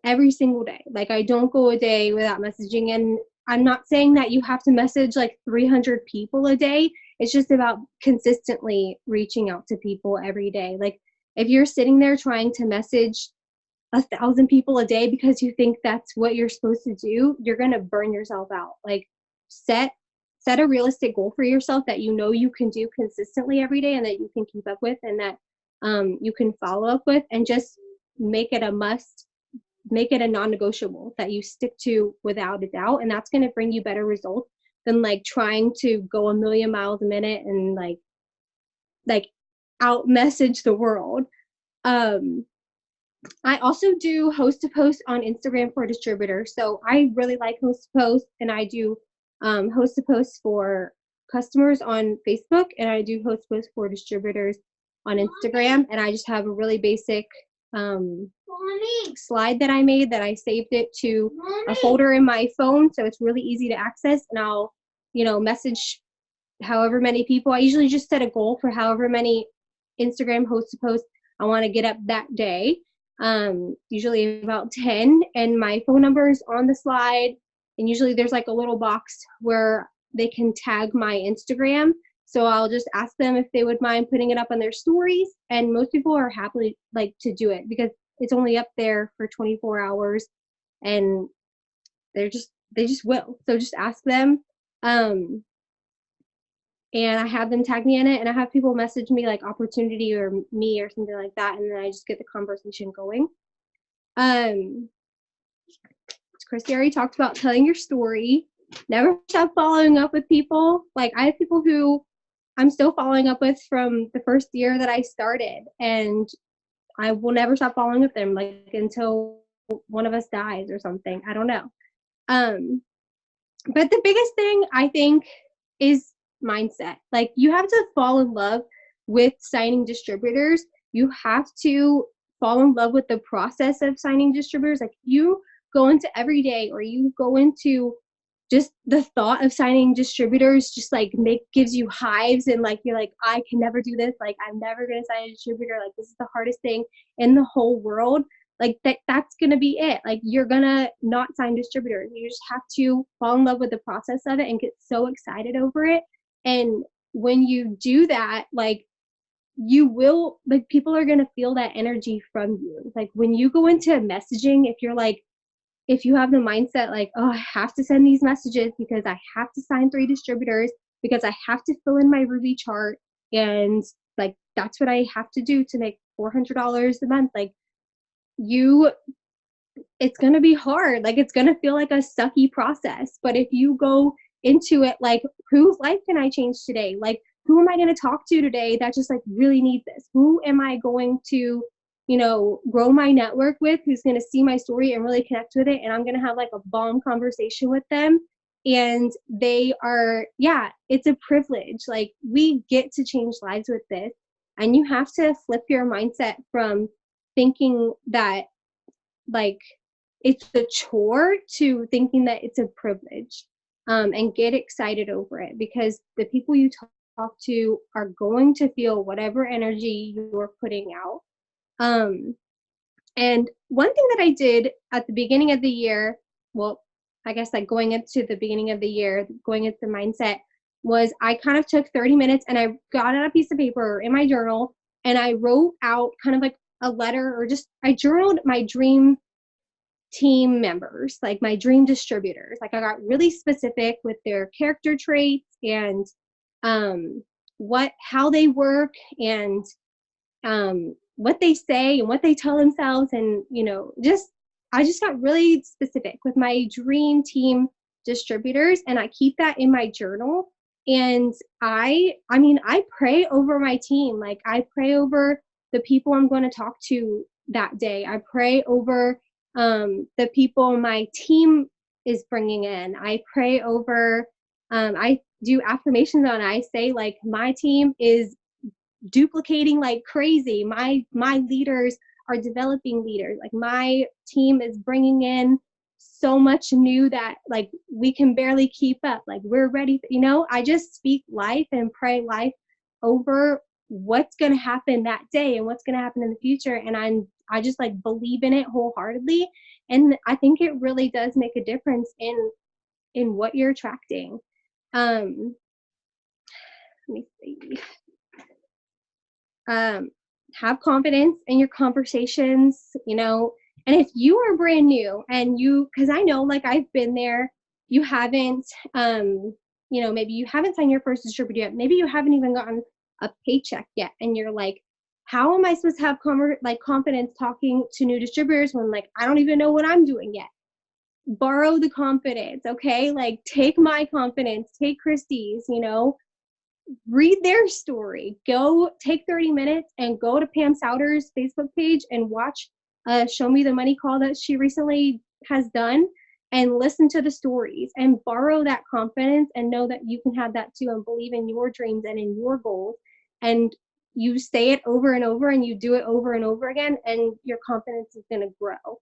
Speaker 3: every single day. Like I don't go a day without messaging. And I'm not saying that you have to message like 300 people a day. It's just about consistently reaching out to people every day. Like if you're sitting there trying to message 1,000 people a day because you think that's what you're supposed to do, you're going to burn yourself out. Like set a realistic goal for yourself that you know you can do consistently every day and that you can keep up with and that you can follow up with, and just make it a must, make it a non-negotiable that you stick to without a doubt. And that's going to bring you better results than like trying to go a million miles a minute and like out message the world. I also do host to post on Instagram for distributors. So I really like host to post, and I do host to post for customers on Facebook, and I do host to post for distributors on Instagram. And I just have a really basic slide that I made that I saved it to a folder in my phone. So it's really easy to access, and I'll, message however many people. I usually just set a goal for however many Instagram host to post I want to get up that day. Usually about 10, and my phone number is on the slide, and usually there's like a little box where they can tag my Instagram. So I'll just ask them if they would mind putting it up on their stories, and most people are happy like to do it because it's only up there for 24 hours and they just will. So just ask them. And I have them tag me in it, and I have people message me like opportunity or me or something like that, and then I just get the conversation going. Christy already talked about telling your story. Never stop following up with people. Like I have people who I'm still following up with from the first year that I started, and I will never stop following with them like until one of us dies or something. I don't know. But the biggest thing I think is mindset. Like you have to fall in love with signing distributors. You have to fall in love with the process of signing distributors. Like you go into every day, or you go into just the thought of signing distributors just like gives you hives, and like you're like, I can never do this, like I'm never gonna sign a distributor, like this is the hardest thing in the whole world. Like that's gonna be it. Like you're gonna not sign distributors. You just have to fall in love with the process of it and get so excited over it. And when you do that, like you will, like people are gonna feel that energy from you. Like when you go into messaging, if you have the mindset like, oh, I have to send these messages because I have to sign 3 distributors, because I have to fill in my Ruby chart, and like that's what I have to do to make $400 a month, like it's gonna be hard. Like it's gonna feel like a sucky process. But if you go into it like, whose life can I change today? Like who am I going to talk to today that just like really needs this? Who am I going to, grow my network with, who's going to see my story and really connect with it? And I'm going to have like a bomb conversation with them. And they are, it's a privilege. Like we get to change lives with this. And you have to flip your mindset from thinking that like it's a chore to thinking that it's a privilege. And get excited over it, because the people you talk to are going to feel whatever energy you're putting out. And one thing that I did at the beginning of the year, well, I guess like going into the beginning of the year, going into mindset, was I kind of took 30 minutes and I got out a piece of paper in my journal and I wrote out kind of like a letter, or just I journaled my dream team members, like my dream distributors. Like I got really specific with their character traits and how they work, and what they say and what they tell themselves, and I just got really specific with my dream team distributors, and I keep that in my journal. And I pray over my team. Like I pray over the people I'm going to talk to that day. I pray over the people my team is bringing in. I pray over, I do affirmations on, I say like my team is duplicating like crazy. My leaders are developing leaders. Like my team is bringing in so much new that like we can barely keep up. Like we're ready, I just speak life and pray life over what's going to happen that day and what's going to happen in the future. And I just like believe in it wholeheartedly. And I think it really does make a difference in what you're attracting. Let me see. Have confidence in your conversations, you know, and if you are brand new and because I know, like, I've been there, you haven't, you know, maybe you haven't signed your first distributor yet. Maybe you haven't even gotten a paycheck yet. And you're like, how am I supposed to have confidence talking to new distributors when, like, I don't even know what I'm doing yet? Borrow the confidence, okay? Like, take my confidence, take Christy's, you know, read their story. Go take 30 minutes and go to Pam Souter's Facebook page and watch Show Me the Money call that she recently has done, and listen to the stories and borrow that confidence and know that you can have that too, and believe in your dreams and in your goals. And you say it over and over and you do it over and over again, and your confidence is going to grow.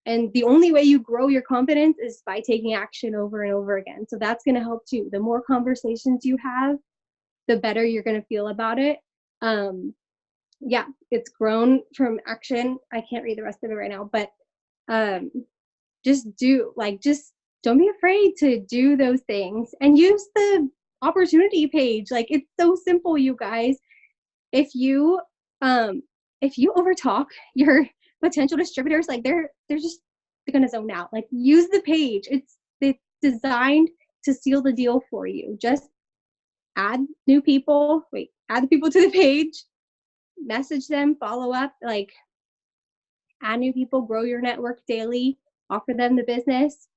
Speaker 3: And the only way you grow your confidence is by taking action over and over again. So that's going to help too. The more conversations you have, the better you're going to feel about it. Yeah, it's grown from action. I can't read the rest of it right now, but just don't be afraid to do those things and use the opportunity page. Like, it's so simple, you guys. If you overtalk your potential distributors, like, they're gonna zone out. Like, use the page. It's designed to seal the deal for you. Just add the people to the page, message them, follow up, like, add new people, grow your network daily, offer them the business,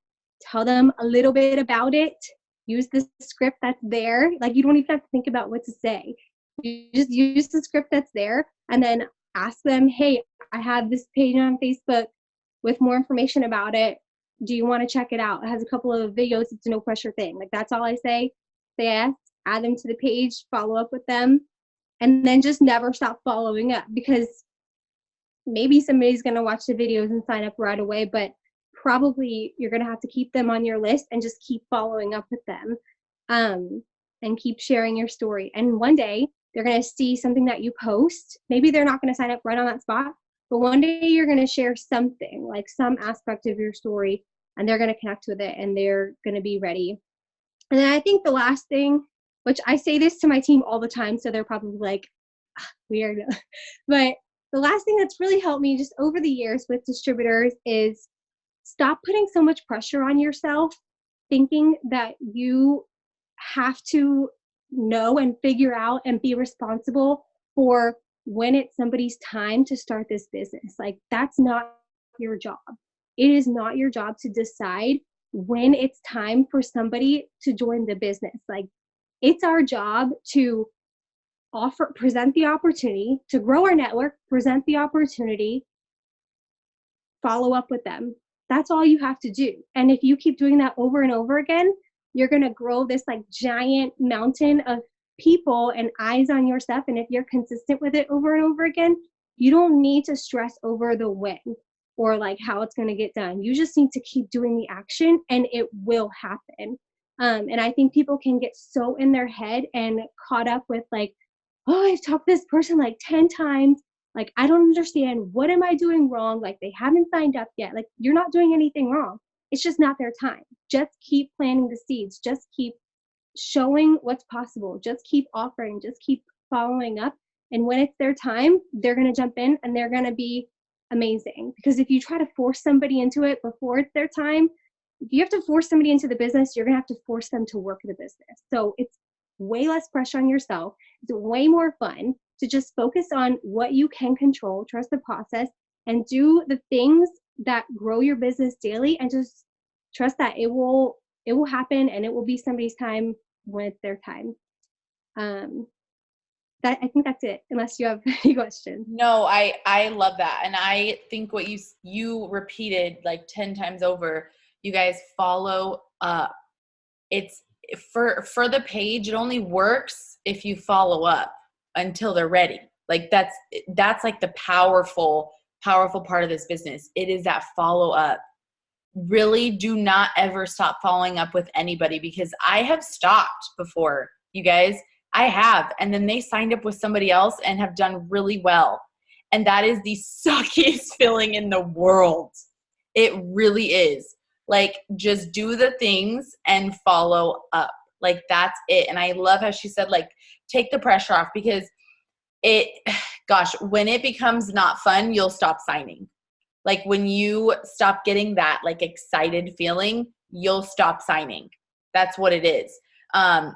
Speaker 3: tell them a little bit about it, use the script that's there. Like, you don't even have to think about what to say. You just use the script that's there, and then ask them, hey, I have this page on Facebook with more information about it. Do you want to check it out? It has a couple of videos. It's a no pressure thing. Like, that's all I say. Say yes, add them to the page, follow up with them, and then just never stop following up, because maybe somebody's going to watch the videos and sign up right away, but probably you're going to have to keep them on your list and just keep following up with them, and keep sharing your story. And one day they're going to see something that you post. Maybe they're not going to sign up right on that spot, but one day you're going to share something, like some aspect of your story, and they're going to connect with it and they're going to be ready. And then I think the last thing, which I say this to my team all the time, so they're probably like, weird, but the last thing that's really helped me just over the years with distributors is stop putting so much pressure on yourself, thinking that you have to know and figure out and be responsible for when it's somebody's time to start this business. Like, that's not your job. It is not your job to decide when it's time for somebody to join the business. Like, it's our job to present the opportunity, to grow our network, present the opportunity, follow up with them. That's all you have to do. And if you keep doing that over and over again, you're going to grow this, like, giant mountain of people and eyes on your stuff. And if you're consistent with it over and over again, you don't need to stress over the when or, like, how it's going to get done. You just need to keep doing the action and it will happen. And I think people can get so in their head and caught up with, like, oh, I've talked to this person like 10 times. Like, I don't understand. What am I doing wrong? Like, they haven't signed up yet. Like, you're not doing anything wrong. It's just not their time. Just keep planting the seeds. Just keep showing what's possible. Just keep offering. Just keep following up. And when it's their time, they're going to jump in and they're going to be amazing. Because if you try to force somebody into it before it's their time, if you have to force somebody into the business, you're going to have to force them to work the business. So it's way less pressure on yourself. It's way more fun to just focus on what you can control, trust the process, and do the things that grow your business daily, and just trust that it will happen and it will be somebody's time when it's their time. I think that's it, unless you have any questions.
Speaker 1: No, I love that. And I think what you repeated like 10 times over, you guys follow up. It's for the page, it only works if you follow up until they're ready. Like, that's like the powerful part of this business. It is that follow up. Really do not ever stop following up with anybody, because I have stopped before, you guys. I have. And then they signed up with somebody else and have done really well. And that is the suckiest feeling in the world. It really is. Like, just do the things and follow up. Like, that's it. And I love how she said, like, take the pressure off, because when it becomes not fun, you'll stop signing. Like, when you stop getting that, like, excited feeling, you'll stop signing. That's what it is.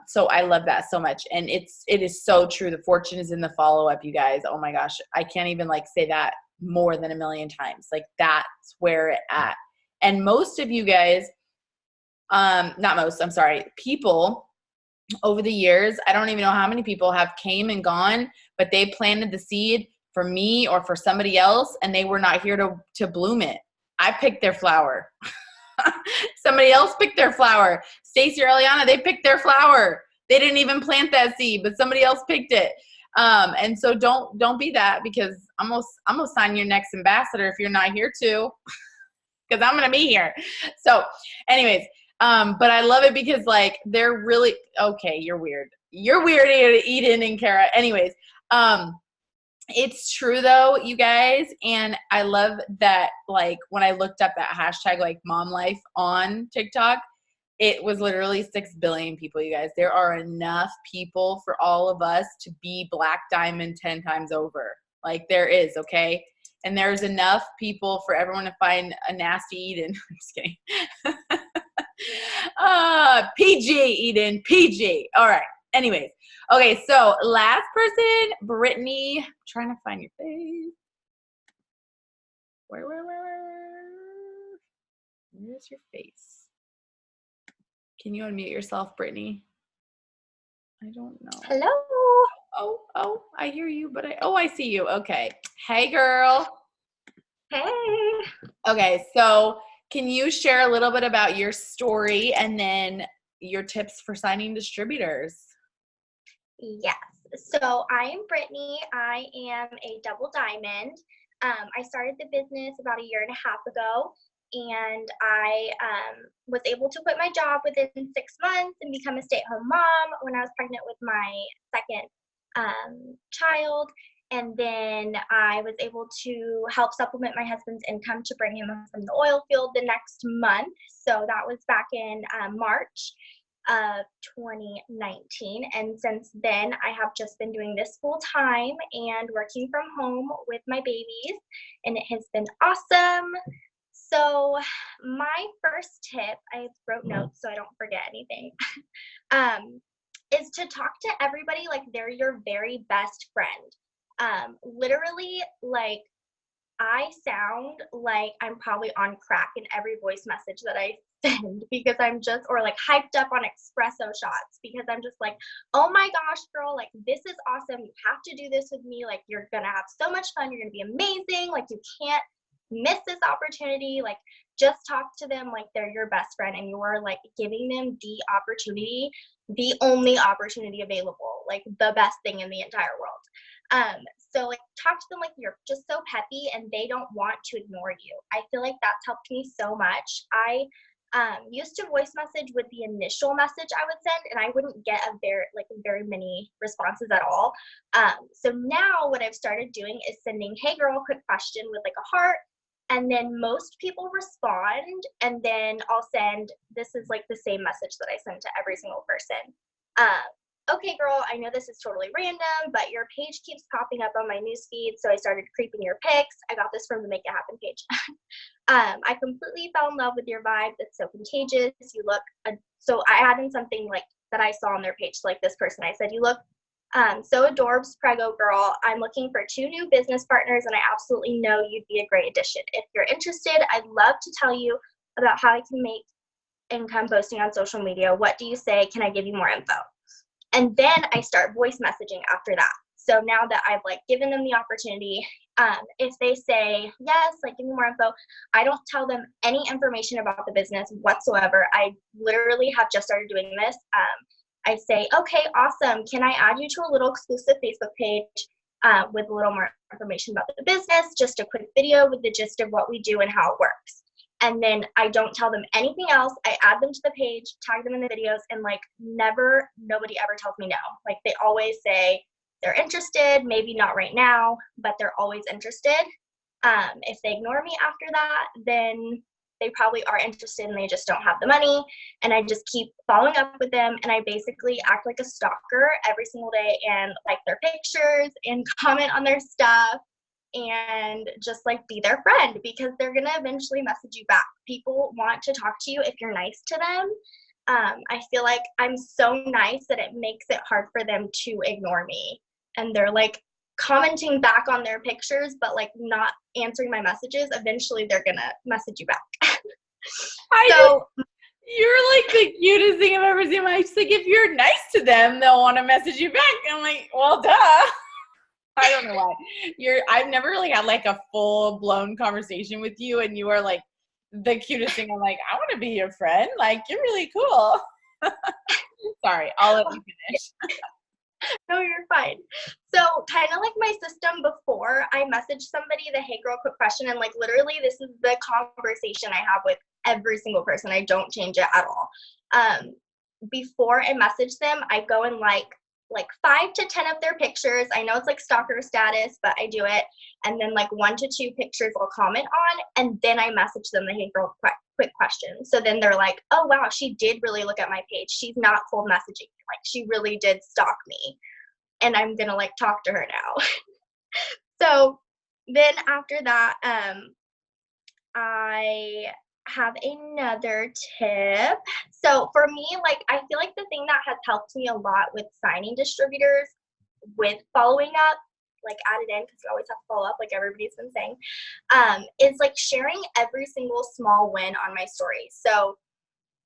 Speaker 1: So I love that so much. And it is so true. The fortune is in the follow-up, you guys. Oh my gosh. I can't even like say that more than a million times. Like, that's where it's at. And most of you guys, people over the years, I don't even know how many people have came and gone, but they planted the seed for me or for somebody else, and they were not here to bloom it. I picked their flower. Somebody else picked their flower. Stacy or Eliana, they picked their flower. They didn't even plant that seed, but somebody else picked it. And so don't be that, because I'm gonna sign your next ambassador if you're not here too, because I'm gonna be here. So, anyways, but I love it because like they're really okay. You're weird. You're weird, Eden and Kara. Anyways, it's true though, you guys. And I love that, like, when I looked up that hashtag, like, mom life on TikTok, it was literally 6 billion people, you guys. There are enough people for all of us to be Black Diamond 10 times over. Like, there is, okay? And there's enough people for everyone to find a nasty Eden. I'm just kidding. PG, Eden, PG. All right. Anyways. Okay, so last person, Brittany. I'm trying to find your face. Where's your face? Can you unmute yourself, Brittany? I don't know.
Speaker 4: Hello.
Speaker 1: Oh, I hear you, but I see you. Okay. Hey, girl.
Speaker 4: Hey.
Speaker 1: Okay, so can you share a little bit about your story and then your tips for signing distributors?
Speaker 4: Yes. So I am Brittany. I am a double diamond. I started the business about 1.5 years ago, and I was able to quit my job within 6 months and become a stay-at-home mom when I was pregnant with my second child. And then I was able to help supplement my husband's income to bring him home from the oil field the next month. So that was back in March of 2019. And since then, I have just been doing this full time and working from home with my babies, and it has been awesome. So my first tip, I wrote notes so I don't forget anything, is to talk to everybody like they're your very best friend. Literally, like, I sound like I'm probably on crack in every voice message that I send, because I'm just, or like hyped up on espresso shots, because I'm just like, oh my gosh, girl, like, this is awesome. You have to do this with me. Like, you're going to have so much fun. You're going to be amazing. Like, you can't miss this opportunity. Like, just talk to them like they're your best friend, and you're like giving them the opportunity, the only opportunity available, like the best thing in the entire world. So like, talk to them like you're just so peppy and they don't want to ignore you. I feel like that's helped me so much. I used to voice message with the initial message I would send, and I wouldn't get very many responses at all. So now what I've started doing is sending, hey girl, quick question, with like a heart. And then most people respond, and then I'll send, this is like the same message that I send to every single person. Okay, girl, I know this is totally random, but your page keeps popping up on my newsfeed, so I started creeping your pics. I got this from the Make It Happen page. I completely fell in love with your vibe. That's so contagious. You look, so I added something like that I saw on their page, like this person. I said, you look so adorbs, prego girl. I'm looking for 2 new business partners, and I absolutely know you'd be a great addition. If you're interested, I'd love to tell you about how I can make income posting on social media. What do you say? Can I give you more info? And then I start voice messaging after that. So now that I've like given them the opportunity, if they say, yes, like give me more info, I don't tell them any information about the business whatsoever. I literally have just started doing this. I say, okay, awesome. Can I add you to a little exclusive Facebook page with a little more information about the business? Just a quick video with the gist of what we do and how it works. And then I don't tell them anything else. I add them to the page, tag them in the videos, and like nobody ever tells me no. Like, they always say, they're interested, maybe not right now, but they're always interested. If they ignore me after that, then they probably are interested and they just don't have the money. And I just keep following up with them, and I basically act like a stalker every single day and like their pictures and comment on their stuff and just like be their friend, because they're gonna eventually message you back. People want to talk to you if you're nice to them. I feel like I'm so nice that it makes it hard for them to ignore me, and they're like commenting back on their pictures but like not answering my messages. Eventually they're gonna message you back.
Speaker 1: You're like the cutest thing I've ever seen in my life. It's like, if you're nice to them, they'll want to message you back. And I'm like, well, duh. I don't know why. I've never really had like a full blown conversation with you, and you are like the cutest thing. I'm like, I want to be your friend. Like, you're really cool. Sorry, I'll let you finish.
Speaker 4: No, you're fine. So kind of like my system before, I message somebody the hey girl quick question, and like literally this is the conversation I have with every single person. I don't change it at all. Before I message them, I go and like 5 to 10 of their pictures. I know it's like stalker status, but I do it. And then like 1 to 2 pictures I'll comment on, and then I message them the hey girl quick question. So then they're like, oh wow, she did really look at my page. She's not cold messaging. Like, she really did stalk me, and I'm gonna like talk to her now. So then after that, I have another tip. So for me, like, I feel like the thing that has helped me a lot with signing distributors with following up, like added in, because you always have to follow up, like everybody's been saying, is like sharing every single small win on my story. So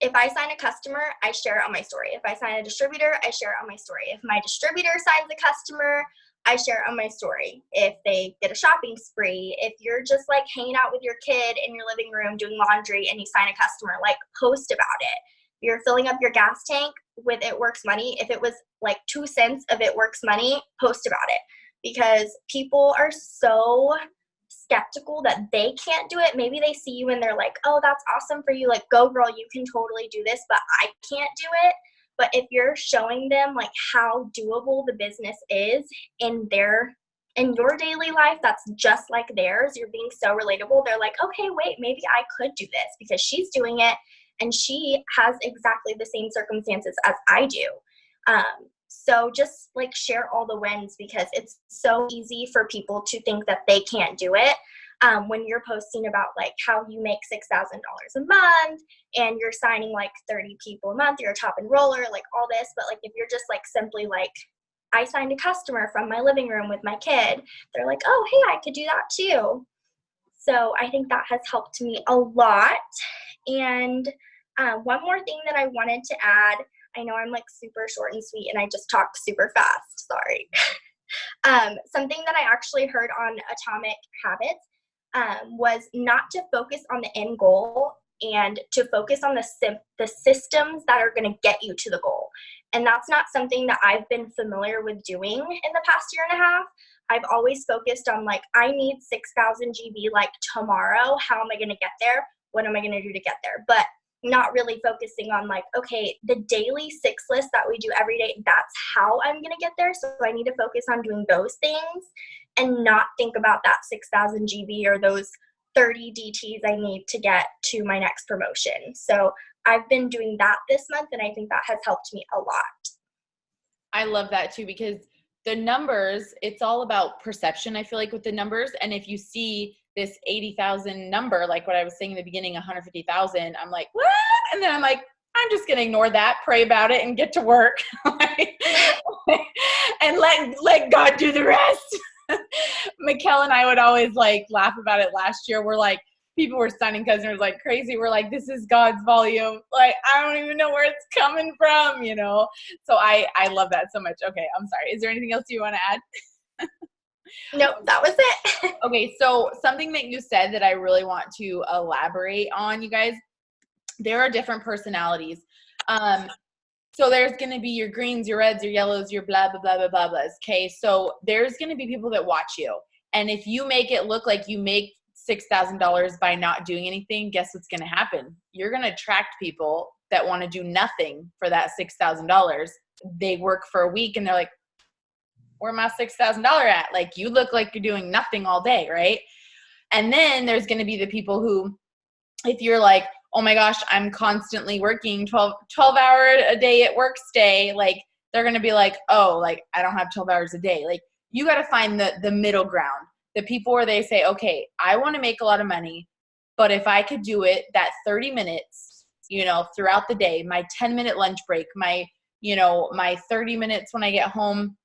Speaker 4: if I sign a customer, I share it on my story. If I sign a distributor, I share it on my story. If my distributor signs a customer, I share it on my story. If they get a shopping spree, if you're just like hanging out with your kid in your living room doing laundry and you sign a customer, like post about it. You're filling up your gas tank with It Works Money. If it was like 2 cents of It Works Money, post about it, because people are so skeptical that they can't do it. Maybe they see you and they're like, oh, that's awesome for you. Like, go girl, you can totally do this, but I can't do it. But if you're showing them like how doable the business is in your daily life, that's just like theirs, you're being so relatable. They're like, okay, wait, maybe I could do this because she's doing it and she has exactly the same circumstances as I do. So just like share all the wins, because it's so easy for people to think that they can't do it. When you're posting about like how you make $6,000 a month and you're signing like 30 people a month, you're a top enroller, like all this. But like if you're just like simply like, I signed a customer from my living room with my kid, they're like, oh, hey, I could do that too. So I think that has helped me a lot. And one more thing that I wanted to add, I know I'm like super short and sweet and I just talk super fast, sorry. Something that I actually heard on Atomic Habits was not to focus on the end goal and to focus on the systems that are going to get you to the goal. And that's not something that I've been familiar with doing in the past year and a half. I've always focused on like, I need 6,000 GB like tomorrow. How am I going to get there? What am I going to do to get there? But not really focusing on like, okay, the daily 6 list that we do every day, that's how I'm going to get there. So I need to focus on doing those things and not think about that 6,000 GB or those 30 DTs I need to get to my next promotion. So I've been doing that this month, and I think that has helped me a lot.
Speaker 1: I love that too, because the numbers, it's all about perception, I feel like, with the numbers. And if you see this 80,000 number, like what I was saying in the beginning, 150,000, I'm like, what? And then I'm like, I'm just going to ignore that, pray about it, and get to work. And let God do the rest. Mikkel and I would always like laugh about it last year. We're like, people were signing customers like crazy. We're like, this is God's volume. Like, I don't even know where it's coming from, you know? So I love that so much. Okay, I'm sorry. Is there anything else you want to add?
Speaker 4: Nope, that was it.
Speaker 1: Okay, so something that you said that I really want to elaborate on, you guys, there are different personalities. So there's going to be your greens, your reds, your yellows, your blah, blah, blah, blah, blah, blah. Okay, so there's going to be people that watch you. And if you make it look like you make $6,000 by not doing anything, guess what's going to happen? You're going to attract people that want to do nothing for that $6,000. They work for a week and they're like, where my $6,000 at? Like, you look like you're doing nothing all day, right? And then there's going to be the people who, if you're like, oh my gosh, I'm constantly working 12 hour a day at work stay, like, they're going to be like, oh, like, I don't have 12 hours a day. Like, you got to find the middle ground, the people where they say, okay, I want to make a lot of money, but if I could do it that 30 minutes, you know, throughout the day, my 10-minute lunch break, my 30 minutes when I get home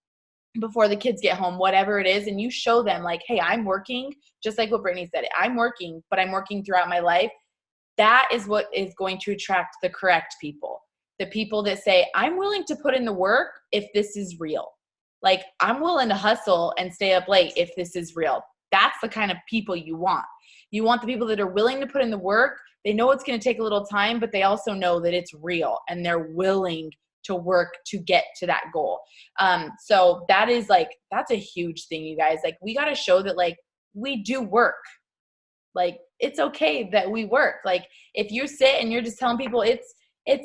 Speaker 1: before the kids get home, whatever it is, and you show them like, hey, I'm working, just like what Brittany said, I'm working, but I'm working throughout my life. That is what is going to attract the correct people. The people that say, I'm willing to put in the work if this is real. Like, I'm willing to hustle and stay up late if this is real. That's the kind of people you want. You want the people that are willing to put in the work. They know it's going to take a little time, but they also know that it's real and they're willing to work to get to that goal. So that's a huge thing, you guys. Like, we got to show that, like, we do work. Like, it's okay that we work. Like, if you sit and you're just telling people it's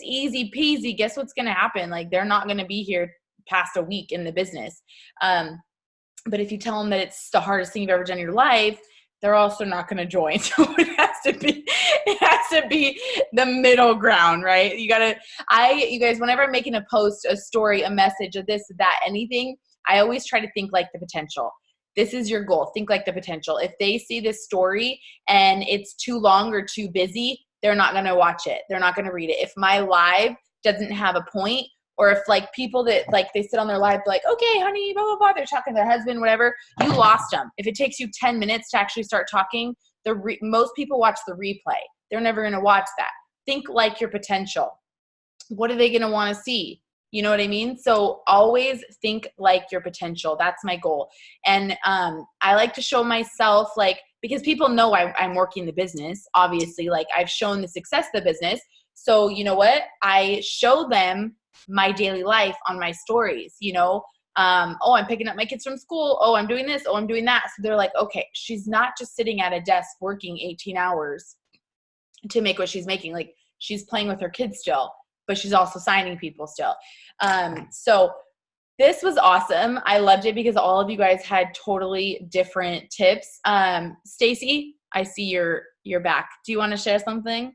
Speaker 1: easy peasy, guess what's going to happen? Like, they're not going to be here past a week in the business. But if you tell them that it's the hardest thing you've ever done in your life, they're also not going to join. So it has to be the middle ground, right? You guys, whenever I'm making a post, a story, a message, a this, that, anything, I always try to think like the potential. This is your goal. Think like the potential. If they see this story and it's too long or too busy, they're not going to watch it. They're not going to read it. If my live doesn't have a point, or if like people that like they sit on their live like, okay, honey, blah, blah, blah, they're talking to their husband, whatever, you lost them. If it takes you 10 minutes to actually start talking, most people watch the replay. They're never going to watch that. Think like your potential. What are they going to want to see? You know what I mean? So always think like your potential. That's my goal. And I like to show myself, like, because people know I'm working the business, obviously, like I've shown the success of the business. So you know what? I show them my daily life on my stories, you know, oh, I'm picking up my kids from school. Oh, I'm doing this. Oh, I'm doing that. So they're like, okay, she's not just sitting at a desk working 18 hours to make what she's making. Like, she's playing with her kids still, but she's also signing people still. So this was awesome. I loved it because all of you guys had totally different tips. Stacy, I see you're back. Do you want to share something?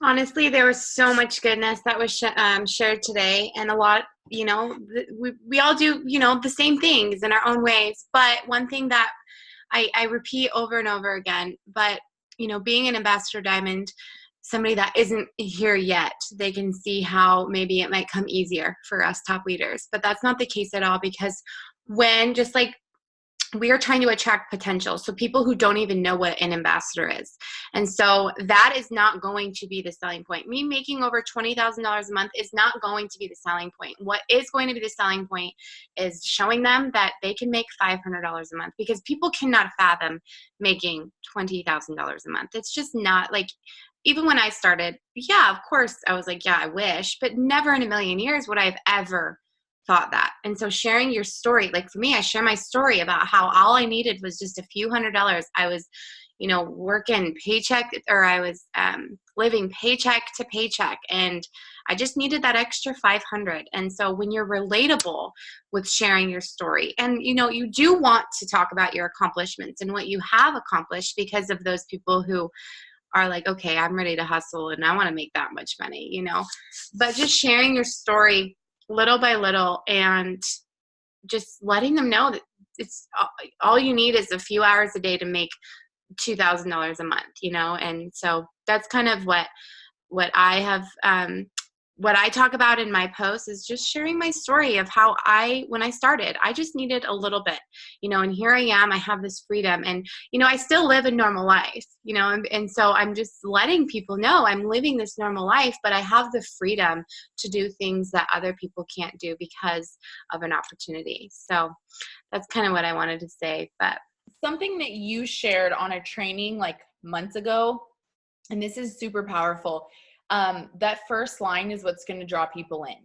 Speaker 5: Honestly, there was so much goodness that was shared today, and a lot, you know, we all do, you know, the same things in our own ways. But one thing that I repeat over and over again, but, you know, being an Ambassador Diamond, somebody that isn't here yet, they can see how maybe it might come easier for us top leaders. But that's not the case at all, because when, just like, we are trying to attract potential. So people who don't even know what an ambassador is. And so that is not going to be the selling point. Me making over $20,000 a month is not going to be the selling point. What is going to be the selling point is showing them that they can make $500 a month, because people cannot fathom making $20,000 a month. It's just not, like, even when I started, yeah, of course I was like, yeah, I wish, but never in a million years would I have ever thought that. And so sharing your story, like for me, I share my story about how all I needed was just a few $100s. I was, you know, working paycheck, or I was living paycheck to paycheck, and I just needed that extra 500. And so when you're relatable with sharing your story, and, you know, you do want to talk about your accomplishments and what you have accomplished, because of those people who are like, okay, I'm ready to hustle and I want to make that much money, you know, but just sharing your story little by little, and just letting them know that it's all you need is a few hours a day to make $2,000 a month, you know. And so that's kind of what I have, what I talk about in my posts is just sharing my story of how when I started, I just needed a little bit, you know, and here I am, I have this freedom, and, you know, I still live a normal life, you know, and so I'm just letting people know I'm living this normal life, but I have the freedom to do things that other people can't do because of an opportunity. So that's kind of what I wanted to say. But
Speaker 1: something that you shared on a training like months ago, and this is super powerful. That first line is what's going to draw people in.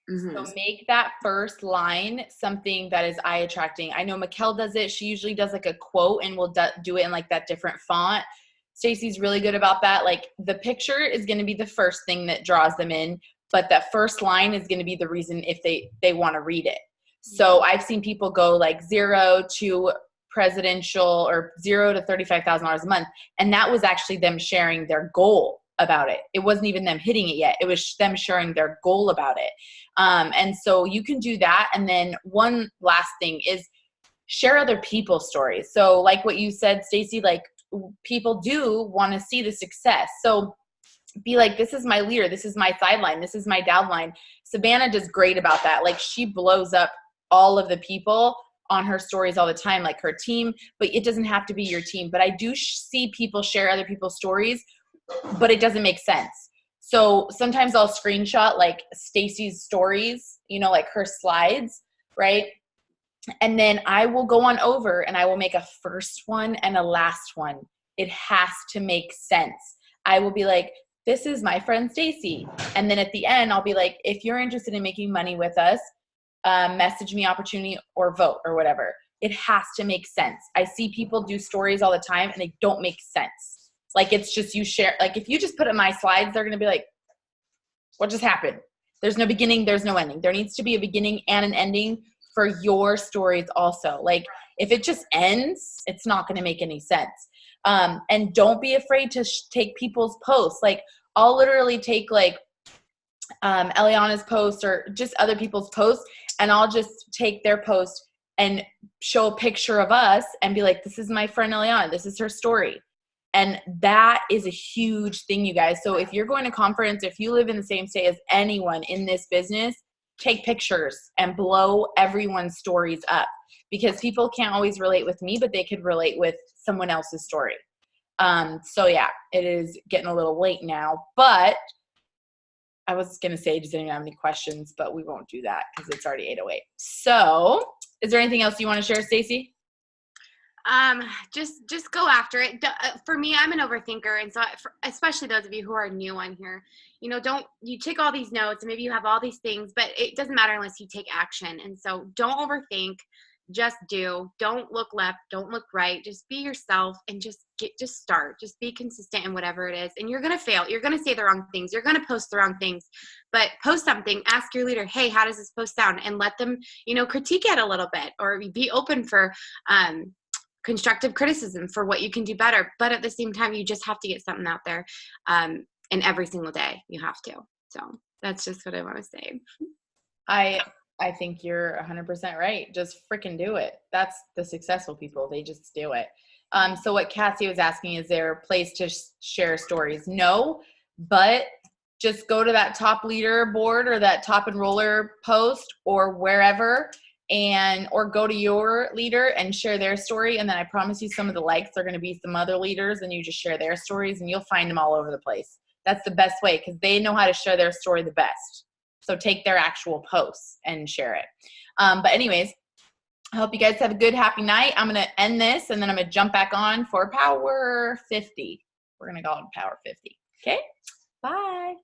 Speaker 1: Mm-hmm. So make that first line something that is eye attracting. I know Mikkel does it. She usually does like a quote and will do it in like that different font. Stacy's really good about that. Like, the picture is going to be the first thing that draws them in, but that first line is going to be the reason if they want to read it. So I've seen people go like 0 to presidential or 0 to $35,000 a month. And that was actually them sharing their goal about it. It wasn't even them hitting it yet. It was them sharing their goal about it. And so you can do that. And then one last thing is share other people's stories. So like what you said, Stacy, like people do want to see the success. So be like, this is my leader. This is my sideline. This is my downline. Savannah does great about that. Like she blows up all of the people on her stories all the time, like her team, but it doesn't have to be your team. But I do see people share other people's stories, but it doesn't make sense. So sometimes I'll screenshot like Stacy's stories, you know, like her slides, right? And then I will go on over and I will make a first one and a last one. It has to make sense. I will be like, this is my friend Stacy. And then at the end, I'll be like, if you're interested in making money with us, message me opportunity or vote or whatever. It has to make sense. I see people do stories all the time and they don't make sense. Like it's just you share, like if you just put up my slides, they're going to be like, what just happened? There's no beginning, there's no ending. There needs to be a beginning and an ending for your stories also. Like if it just ends, it's not going to make any sense. And don't be afraid to take people's posts. Like I'll literally take like Eliana's post or just other people's posts, and I'll just take their post and show a picture of us and be like, this is my friend Eliana. This is her story. And that is a huge thing, you guys. So if you're going to conference, if you live in the same state as anyone in this business, take pictures and blow everyone's stories up, because people can't always relate with me, but they could relate with someone else's story. So yeah, it is getting a little late now, but I was going to say, does anyone have any questions, but we won't do that because it's already 8:08. So is there anything else you want to share, Stacy?
Speaker 5: Just go after it. For me, I'm an overthinker. And so especially those of you who are new on here, you know, you take all these notes and maybe you have all these things, but it doesn't matter unless you take action. And so don't overthink, just do. Don't look left, don't look right. Just be yourself and just start. Just be consistent in whatever it is. And you're going to fail. You're going to say the wrong things. You're going to post the wrong things, but post something, ask your leader, hey, how does this post sound? And let them, you know, critique it a little bit, or be open for, constructive criticism for what you can do better. But at the same time, you just have to get something out there. And every single day you have to. So that's just what I want to say.
Speaker 1: I think you're 100% right. Just freaking do it. That's the successful people. They just do it. So what Cassie was asking, is there a place to share stories? No, but just go to that top leader board or that top enroller post or wherever, or go to your leader and share their story. And then I promise you some of the likes are going to be some other leaders, and you just share their stories and you'll find them all over the place. That's the best way, because they know how to share their story the best. So take their actual posts and share it. But anyways, I hope you guys have a good, happy night. I'm going to end this and then I'm going to jump back on for Power 50. We're going to call it Power 50. Okay. Bye.